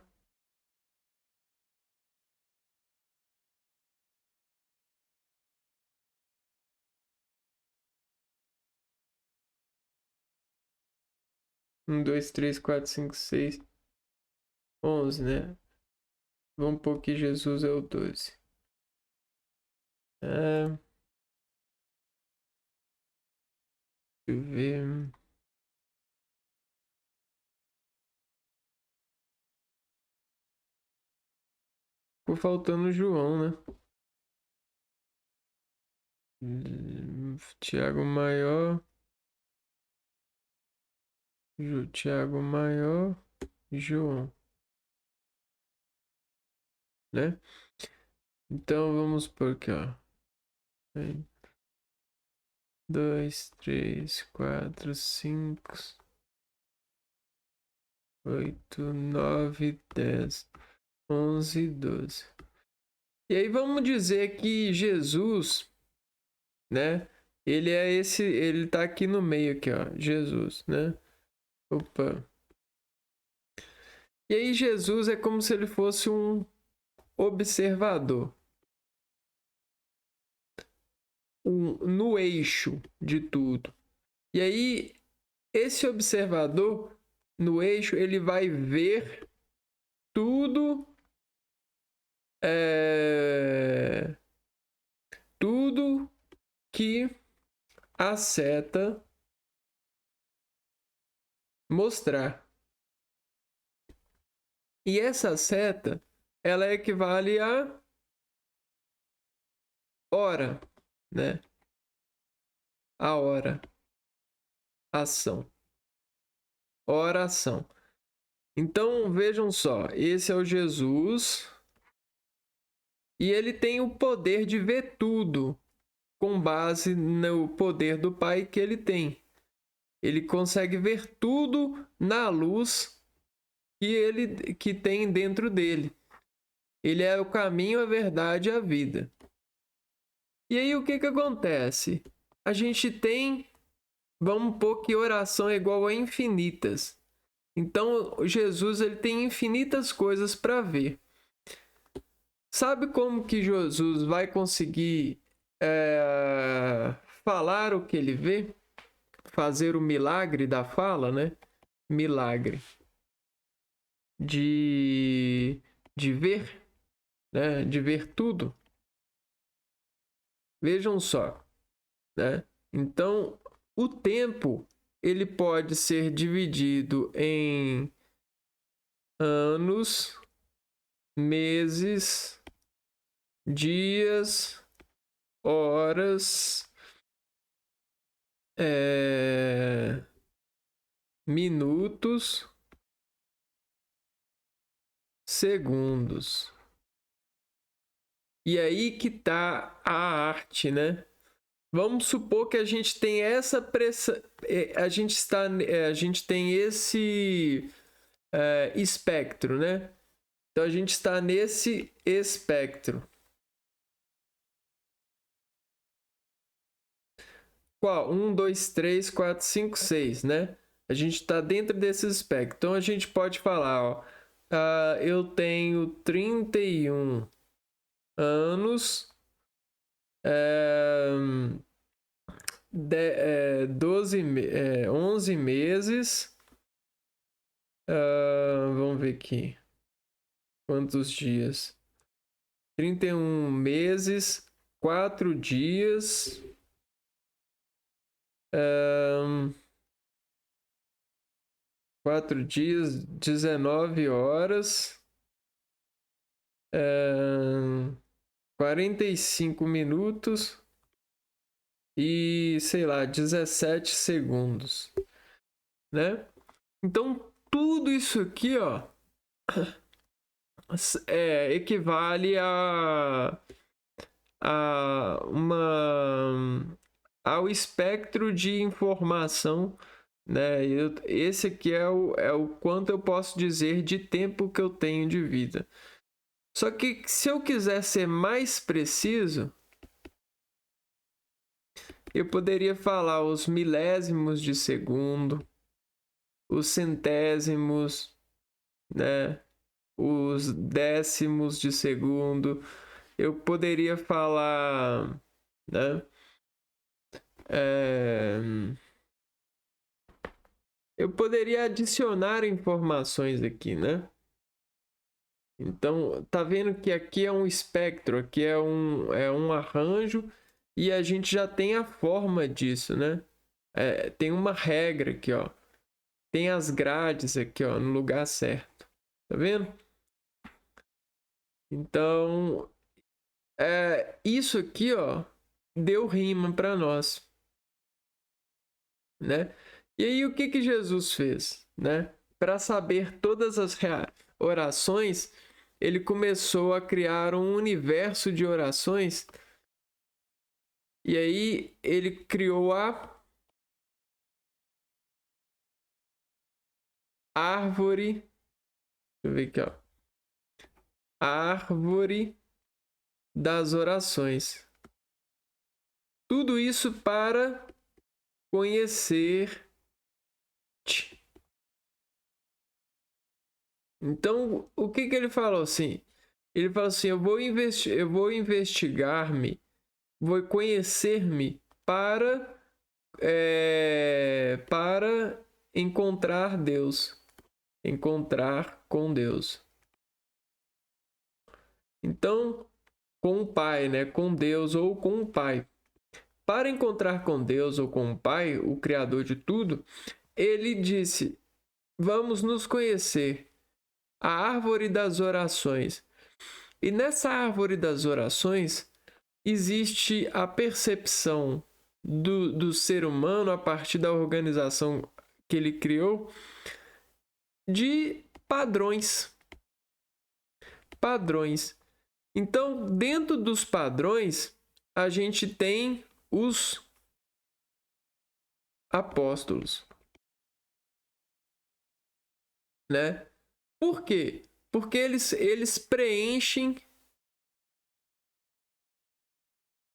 Um, dois, três, quatro, cinco, seis, 11, né? Vamos pôr que Jesus é o 12. Deixa eu ver. Ficou faltando o João, né? Tiago maior. Tiago maior. João. Né? Então vamos por aqui, ó. 2, 3, 4, 5, 8, 9, 10, 11, 12. E aí vamos dizer que Jesus, né? Ele tá aqui no meio aqui, ó, Jesus, né? Opa. E aí Jesus é como se ele fosse um observador. No eixo de tudo. E aí esse observador no eixo, ele vai ver tudo tudo que a seta mostrar. E essa seta, ela equivale a hora, né? A hora. Ação. Oração. Então, vejam só. Esse é o Jesus. E ele tem o poder de ver tudo com base no poder do Pai que ele tem. Ele consegue ver tudo na luz que tem dentro dele. Ele é o caminho, a verdade e a vida. E aí o que acontece? A gente tem, vamos pôr que oração é igual a infinitas. Então Jesus ele tem infinitas coisas para ver. Sabe como que Jesus vai conseguir falar o que ele vê? Fazer o milagre da fala, né? Milagre de ver, né? De ver tudo. Vejam só, né? Então, o tempo ele pode ser dividido em anos, meses, dias, horas, minutos, segundos. E aí que tá a arte, né? Vamos supor que a gente tem essa pressão, a gente tem esse espectro, né? Então a gente está nesse espectro. Qual? 1, 2, 3, 4, 5, 6, né? A gente está dentro desse espectro. Então a gente pode falar, ó, eu tenho 31 anos, 11 meses. Vamos ver aqui. Quantos dias? 31 meses, 4 dias. 4 dias, 19 horas. 45 minutos e, sei lá, 17 segundos, né? Então, tudo isso aqui, ó, equivale ao espectro de informação, né? Esse aqui é o quanto eu posso dizer de tempo que eu tenho de vida. Só que se eu quiser ser mais preciso, eu poderia falar os milésimos de segundo, os centésimos, né? Os décimos de segundo. Eu poderia falar, né? Eu poderia adicionar informações aqui, né? Então, tá vendo que aqui é um espectro, aqui é um arranjo e a gente já tem a forma disso, né? Tem uma regra aqui, ó. Tem as grades aqui, ó, no lugar certo. Tá vendo? Então, isso aqui, ó, deu rima para nós, né? E aí o que Jesus fez, né? Para saber todas as orações, ele começou a criar um universo de orações. E aí ele criou a árvore, deixa eu ver aqui, ó. Árvore das orações. Tudo isso para conhecer. Então, o que ele falou assim? Ele falou assim: eu vou investigar-me, vou conhecer-me para encontrar Deus, encontrar com Deus. Então, com o Pai, né? Com Deus ou com o Pai. Para encontrar com Deus ou com o Pai, o Criador de tudo, ele disse: vamos nos conhecer. A árvore das orações. E nessa árvore das orações existe a percepção do ser humano, a partir da organização que ele criou, de padrões. Padrões. Então, dentro dos padrões, a gente tem os apóstolos, né? Por quê? Porque eles preenchem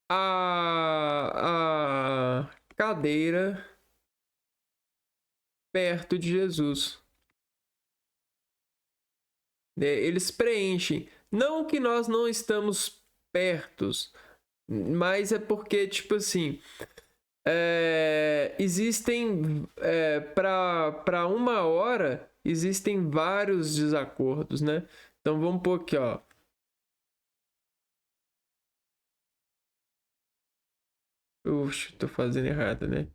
a cadeira perto de Jesus. Eles preenchem. Não que nós não estamos pertos, mas é porque, tipo assim, existem, para 1 hora, existem vários desacordos, né? Então vamos pôr aqui, ó. Uxa, tô fazendo errado, né?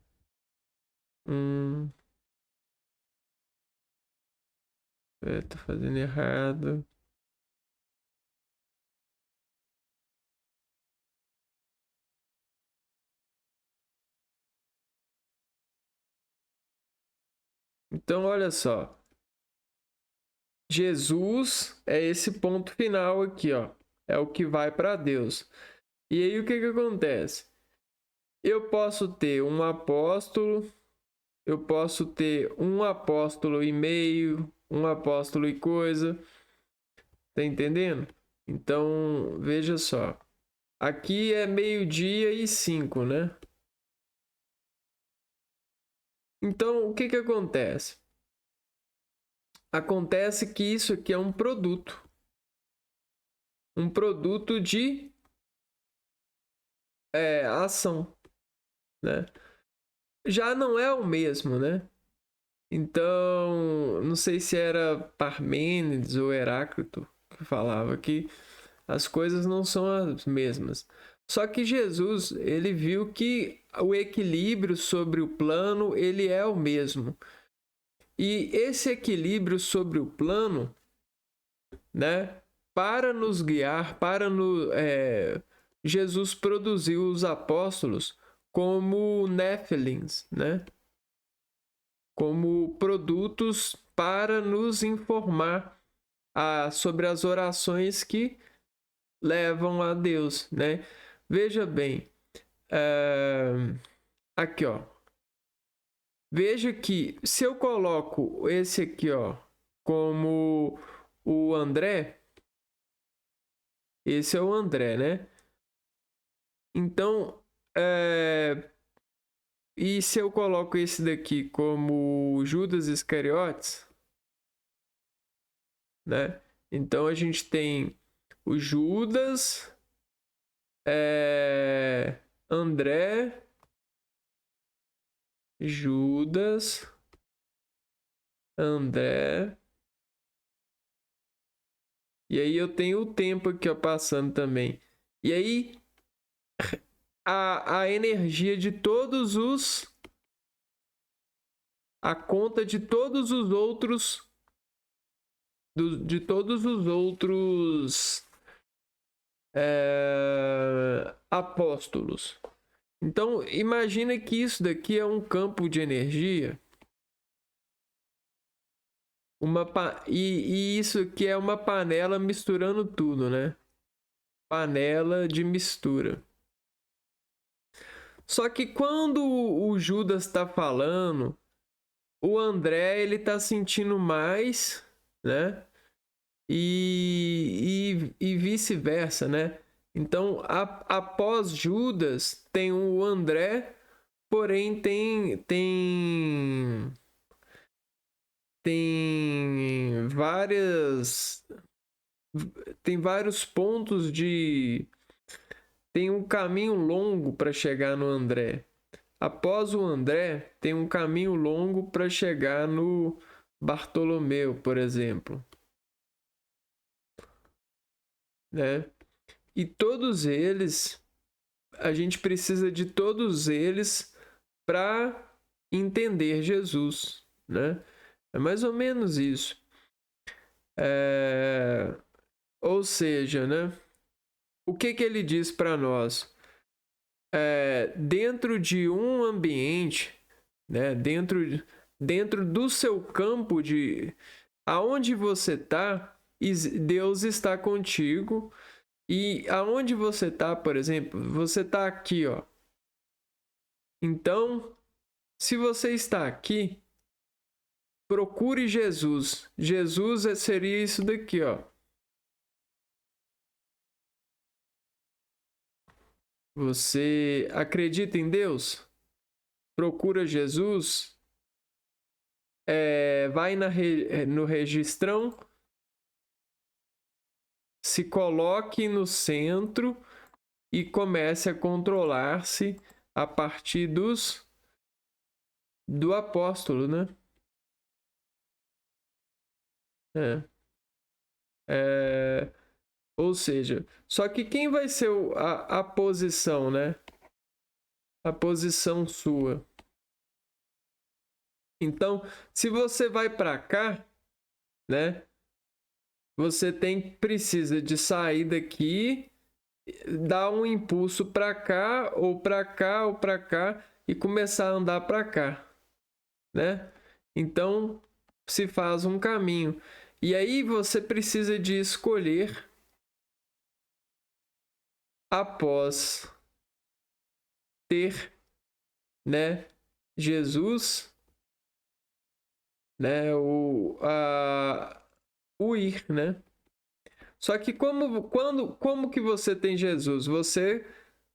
Tô fazendo errado. Então, olha só. Jesus é esse ponto final aqui, ó. É o que vai para Deus. E aí o que acontece? Eu posso ter um apóstolo, eu posso ter um apóstolo e meio, um apóstolo e coisa. Tá entendendo? Então, veja só. Aqui é 12:05, né? Então, o que acontece? Acontece que isso aqui é um produto. Um produto de ação, né? Já não é o mesmo, né? Então, não sei se era Parmênides ou Heráclito que falava que as coisas não são as mesmas. Só que Jesus, ele viu que o equilíbrio sobre o plano, ele é o mesmo. E esse equilíbrio sobre o plano, né, para nos guiar, Jesus produziu os apóstolos como Néfilins, né? Como produtos para nos informar sobre as orações que levam a Deus, né? Veja bem, aqui, ó. Veja que se eu coloco esse aqui, ó, como o André, esse é o André, né? Então, e se eu coloco esse daqui como Judas Iscariotes, né? Então a gente tem o Judas, André, Judas, André. E aí eu tenho o tempo aqui ó, passando também. E aí a energia de todos os... A conta de todos os outros... De todos os outros apóstolos. Então, imagina que isso daqui é um campo de energia. E isso aqui é uma panela misturando tudo, né? Panela de mistura. Só que quando o Judas está falando, o André ele está sentindo mais, né? E vice-versa, né? Então, após Judas, tem o André, porém tem vários pontos de... Tem um caminho longo para chegar no André. Após o André, tem um caminho longo para chegar no Bartolomeu, por exemplo. Né? E todos eles, a gente precisa de todos eles para entender Jesus, né? É mais ou menos isso. Ou seja, né? O que ele diz para nós? Dentro de um ambiente, né? Dentro do seu campo de aonde você está, Deus está contigo. E aonde você está, por exemplo, você está aqui, ó. Então, se você está aqui, procure Jesus. Jesus seria isso daqui, ó. Você acredita em Deus? Procura Jesus? Vai no registrão? se coloque no centro e comece a controlar-se a partir do apóstolo, né? Ou seja, só que quem vai ser a posição, né? A posição sua. Então, se você vai para cá, né? Você precisa de sair daqui, dar um impulso para cá, ou para cá, ou para cá, e começar a andar para cá, né? Então, se faz um caminho. E aí você precisa de escolher após ter, né, Jesus, né, o ir, né? Só que como que você tem Jesus? Você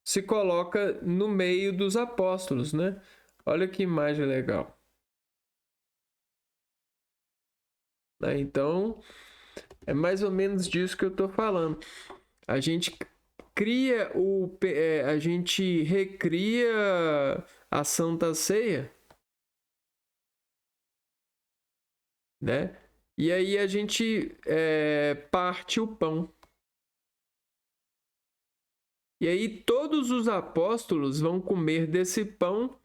se coloca no meio dos apóstolos, né? Olha que imagem legal. Então, é mais ou menos disso que eu estou falando. A gente a gente recria a Santa Ceia, né? E aí a gente parte o pão. E aí todos os apóstolos vão comer desse pão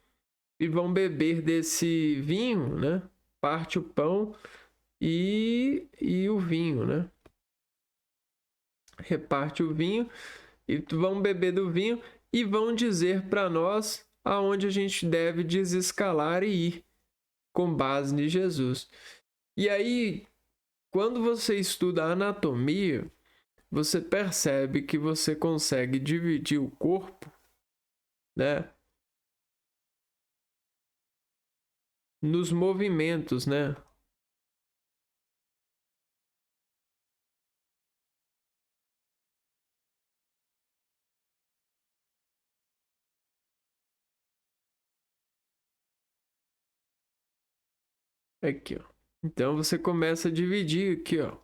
e vão beber desse vinho, né? Parte o pão e o vinho, né? Reparte o vinho e vão beber do vinho e vão dizer para nós aonde a gente deve desescalar e ir com base em Jesus. E aí, quando você estuda anatomia, você percebe que você consegue dividir o corpo, né, nos movimentos, né? Aqui, ó. Então você começa a dividir aqui, ó.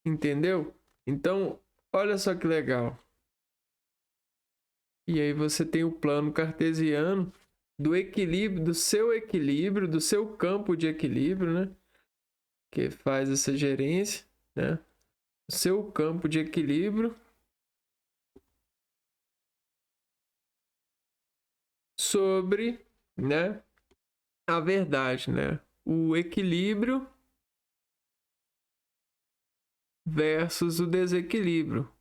Entendeu? Então, olha só que legal. E aí você tem o plano cartesiano do equilíbrio, do seu campo de equilíbrio, né? Que faz essa gerência, né? O seu campo de equilíbrio sobre, né, a verdade, né? O equilíbrio versus o desequilíbrio.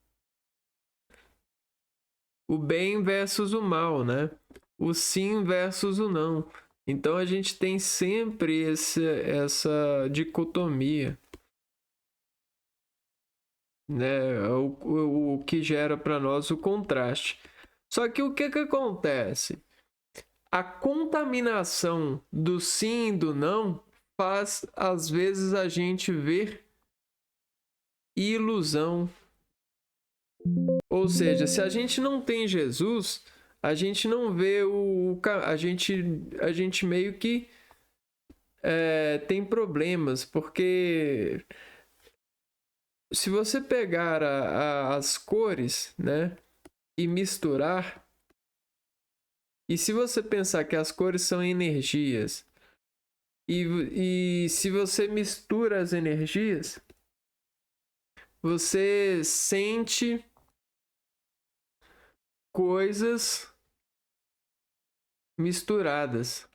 O bem versus o mal, né? O sim versus o não. Então a gente tem sempre essa dicotomia, né? O que gera para nós o contraste. Só que o que acontece? A contaminação do sim e do não faz, às vezes, a gente ver ilusão. Ou seja, se a gente não tem Jesus, a gente não vê a gente meio que tem problemas, porque se você pegar as cores, né, e misturar, e se você pensar que as cores são energias, e se você mistura as energias, você sente coisas misturadas.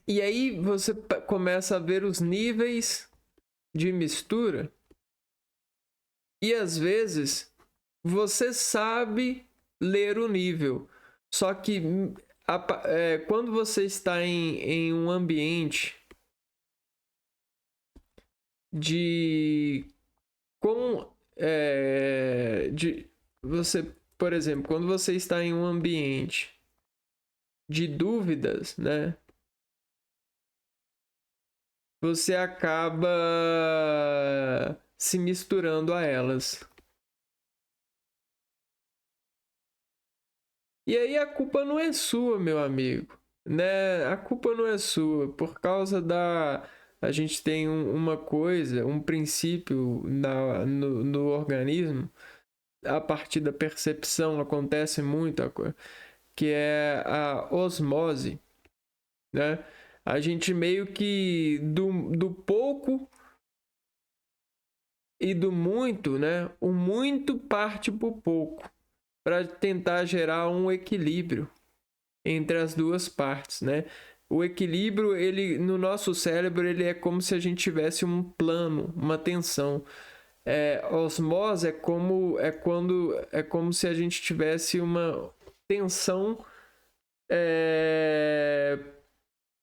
E aí você começa a ver os níveis de mistura, e às vezes você sabe ler o nível, só que quando você está em um ambiente de com de você, por exemplo, quando você está em um ambiente de dúvidas, né, você acaba se misturando a elas. E aí a culpa não é sua, meu amigo, né? A culpa não é sua, por causa da... A gente tem uma coisa, um princípio no organismo, a partir da percepção acontece muito, que é a osmose, né? A gente meio que do pouco e do muito, né? O muito parte pro pouco, para tentar gerar um equilíbrio entre as duas partes, né? O equilíbrio, ele no nosso cérebro, ele é como se a gente tivesse um plano, uma tensão. Osmose é como se a gente tivesse uma tensão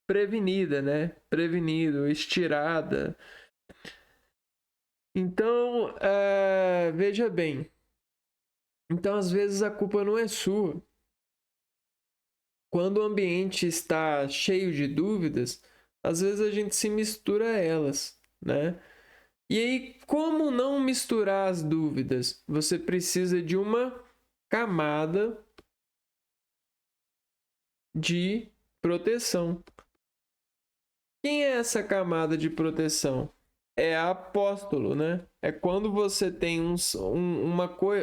prevenida, né? Prevenido, estirada. Então, veja bem. Então, às vezes a culpa não é sua. Quando o ambiente está cheio de dúvidas, às vezes a gente se mistura a elas, né? E aí, como não misturar as dúvidas? Você precisa de uma camada de proteção. Quem é essa camada de proteção? É apóstolo, né? É quando você tem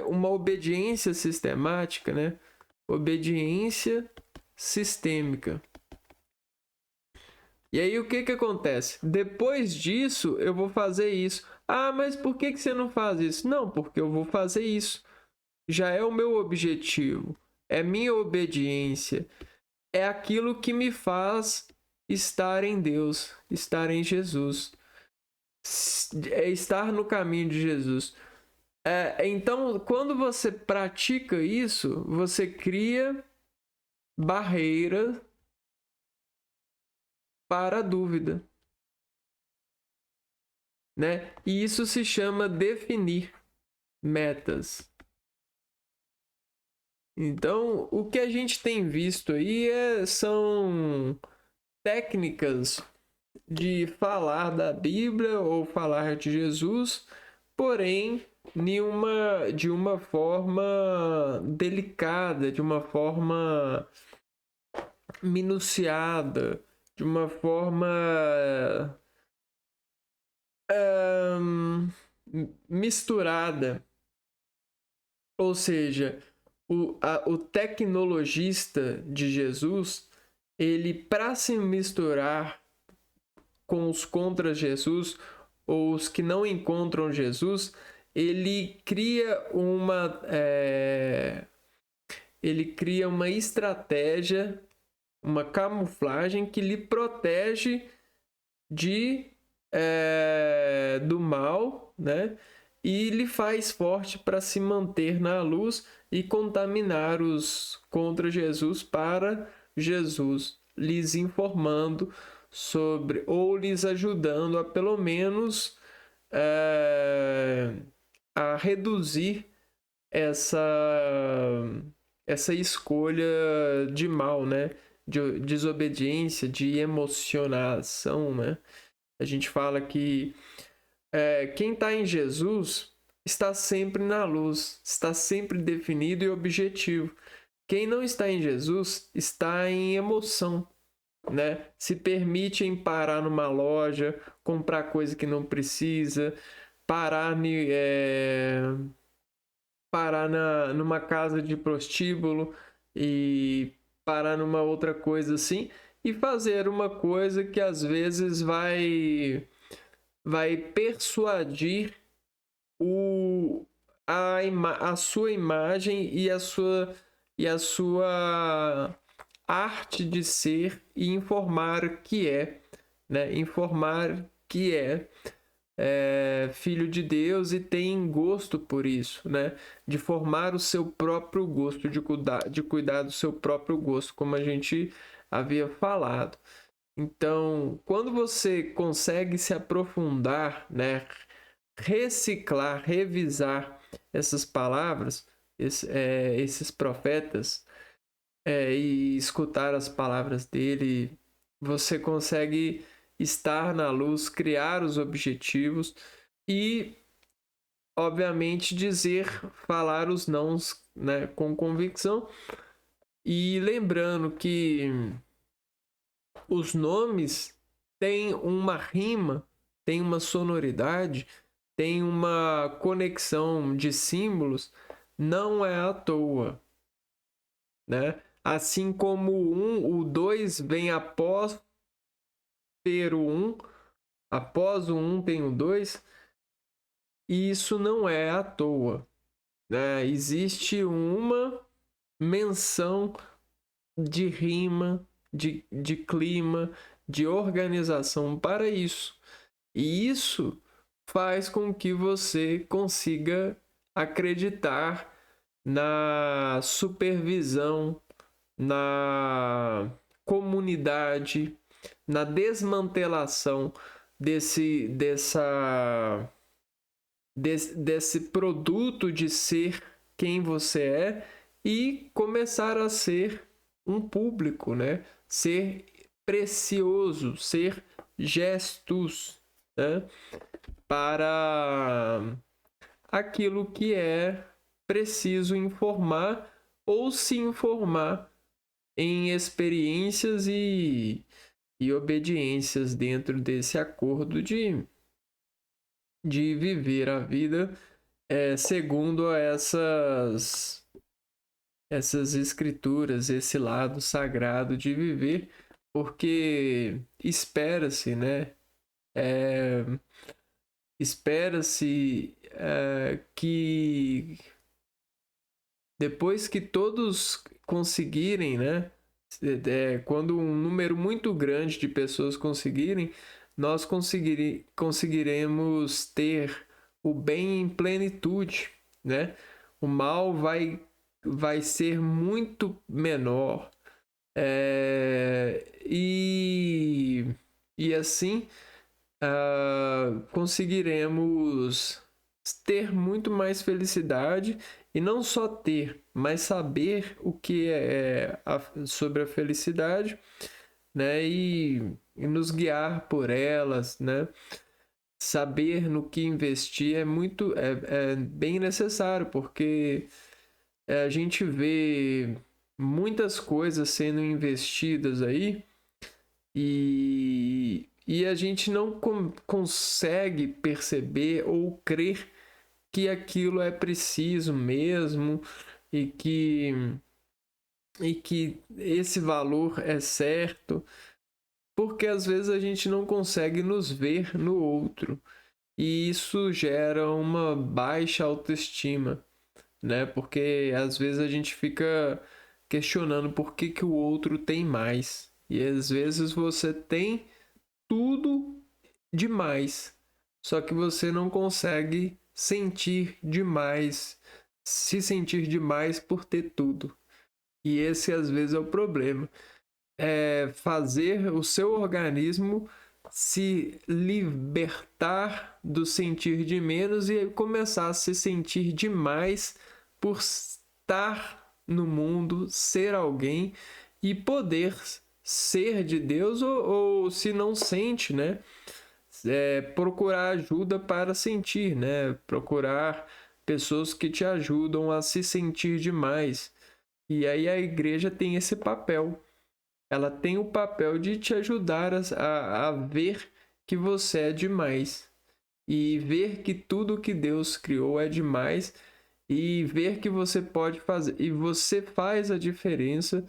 uma obediência sistemática, né? Obediência sistêmica. E aí o que acontece? Depois disso, eu vou fazer isso. Ah, mas por que você não faz isso? Não, porque eu vou fazer isso. Já é o meu objetivo. É minha obediência. É aquilo que me faz estar em Deus, estar em Jesus. É estar no caminho de Jesus. Então, quando você pratica isso, você cria barreira para a dúvida, né? E isso se chama definir metas. Então, o que a gente tem visto aí são técnicas de falar da Bíblia ou falar de Jesus, porém de uma forma delicada, de uma forma minuciada, de uma forma misturada. Ou seja, o tecnologista de Jesus, ele, para se misturar com os contra Jesus ou os que não encontram Jesus, ele cria uma estratégia, uma camuflagem que lhe protege do mal, né? E lhe faz forte para se manter na luz e contaminar os contra Jesus para Jesus, lhes informando sobre, ou lhes ajudando a pelo menos a reduzir essa escolha de mal, né? De desobediência, de emocionação, né? A gente fala que quem está em Jesus está sempre na luz, está sempre definido e objetivo. Quem não está em Jesus está em emoção, né? Se permite em parar numa loja, comprar coisa que não precisa, parar numa casa de prostíbulo e parar numa outra coisa assim e fazer uma coisa que às vezes vai persuadir a sua imagem e a sua arte de ser e informar que né? Informar que filho de Deus e tem gosto por isso, né? De formar o seu próprio gosto, de cuidar do seu próprio gosto, como a gente havia falado. Então, quando você consegue se aprofundar, né? Reciclar, revisar essas palavras, esses profetas, e escutar as palavras dele, você consegue estar na luz, criar os objetivos e, obviamente, falar os nãos, né, com convicção, E lembrando que os nomes têm uma rima, têm uma sonoridade, têm uma conexão de símbolos, não é à toa, né? Assim como o 2 vem após ter o 1, após o 1 tem o 2, e isso não é à toa, né? Existe uma menção de rima, de clima, de organização para isso. E isso faz com que você consiga acreditar na supervisão, na comunidade, na desmantelação desse produto de ser quem você é e começar a ser um público, né? Ser precioso, ser gestos, né? Para aquilo que é preciso informar ou se informar em experiências e obediências dentro desse acordo de viver a vida segundo essas escrituras, esse lado sagrado de viver, porque espera-se, né? Espera-se que depois que todos conseguirem, né? Quando um número muito grande de pessoas conseguirem, nós conseguiremos ter o bem em plenitude, né? O mal vai ser muito menor. E assim conseguiremos ter muito mais felicidade e não só ter, mas saber o que sobre a felicidade, né? E nos guiar por elas, né? Saber no que investir é bem necessário, porque a gente vê muitas coisas sendo investidas aí e a gente não consegue perceber ou crer que aquilo é preciso mesmo e que esse valor é certo, porque às vezes a gente não consegue nos ver no outro e isso gera uma baixa autoestima, né? Porque às vezes a gente fica questionando por que o outro tem mais e às vezes você tem tudo demais, só que você não consegue sentir demais, se sentir demais por ter tudo. E esse às vezes é o problema. É fazer o seu organismo se libertar do sentir de menos e começar a se sentir demais por estar no mundo, ser alguém e poder ser de Deus ou se não sente, né? Procurar ajuda para sentir, né? Procurar pessoas que te ajudam a se sentir demais. E aí a igreja tem esse papel. Ela tem o papel de te ajudar a ver que você é demais. E ver que tudo que Deus criou é demais. E ver que você pode fazer. E você faz a diferença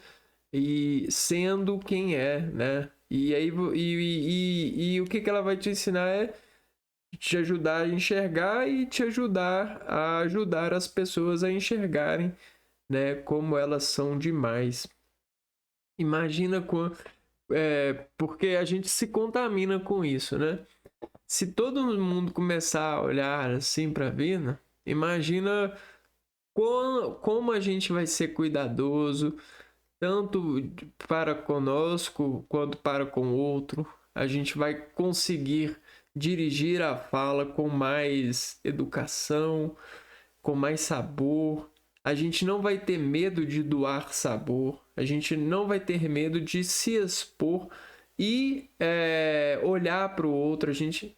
e sendo quem é, né? E aí e o que ela vai te ensinar é te ajudar a enxergar e te ajudar a ajudar as pessoas a enxergarem, né, como elas são demais. Imagina porque a gente se contamina com isso, né? Se todo mundo começar a olhar assim para a vida, imagina como a gente vai ser cuidadoso, tanto para conosco quanto para com o outro. A gente vai conseguir dirigir a fala com mais educação, com mais sabor. A gente não vai ter medo de doar sabor. A gente não vai ter medo de se expor e olhar para o outro. A gente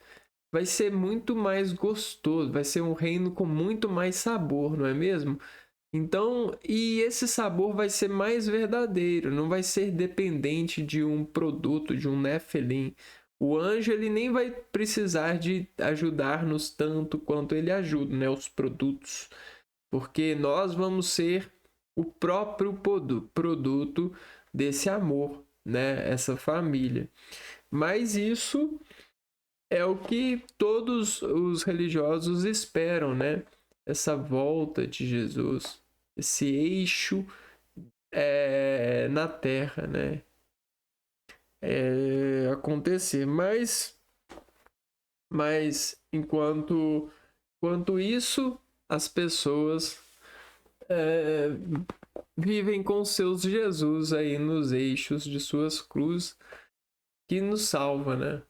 vai ser muito mais gostoso. Vai ser um reino com muito mais sabor, não é mesmo? Então, e esse sabor vai ser mais verdadeiro, não vai ser dependente de um produto, de um Nephilim. O anjo ele nem vai precisar de ajudar-nos tanto quanto ele ajuda, né, os produtos, porque nós vamos ser o próprio produto desse amor, né, essa família. Mas isso é o que todos os religiosos esperam, né? Essa volta de Jesus, esse eixo na Terra, né? Acontecer. Mas enquanto isso, as pessoas vivem com seus Jesus aí nos eixos de suas cruzes, que nos salva, né?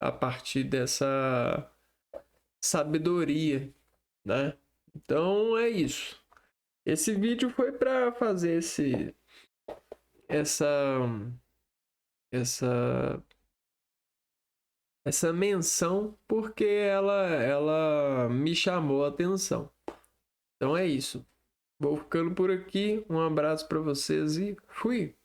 A partir dessa sabedoria, né? Então é isso. Esse vídeo foi para fazer essa essa essa menção porque ela me chamou a atenção. Então é isso. Vou ficando por aqui. Um abraço para vocês e fui.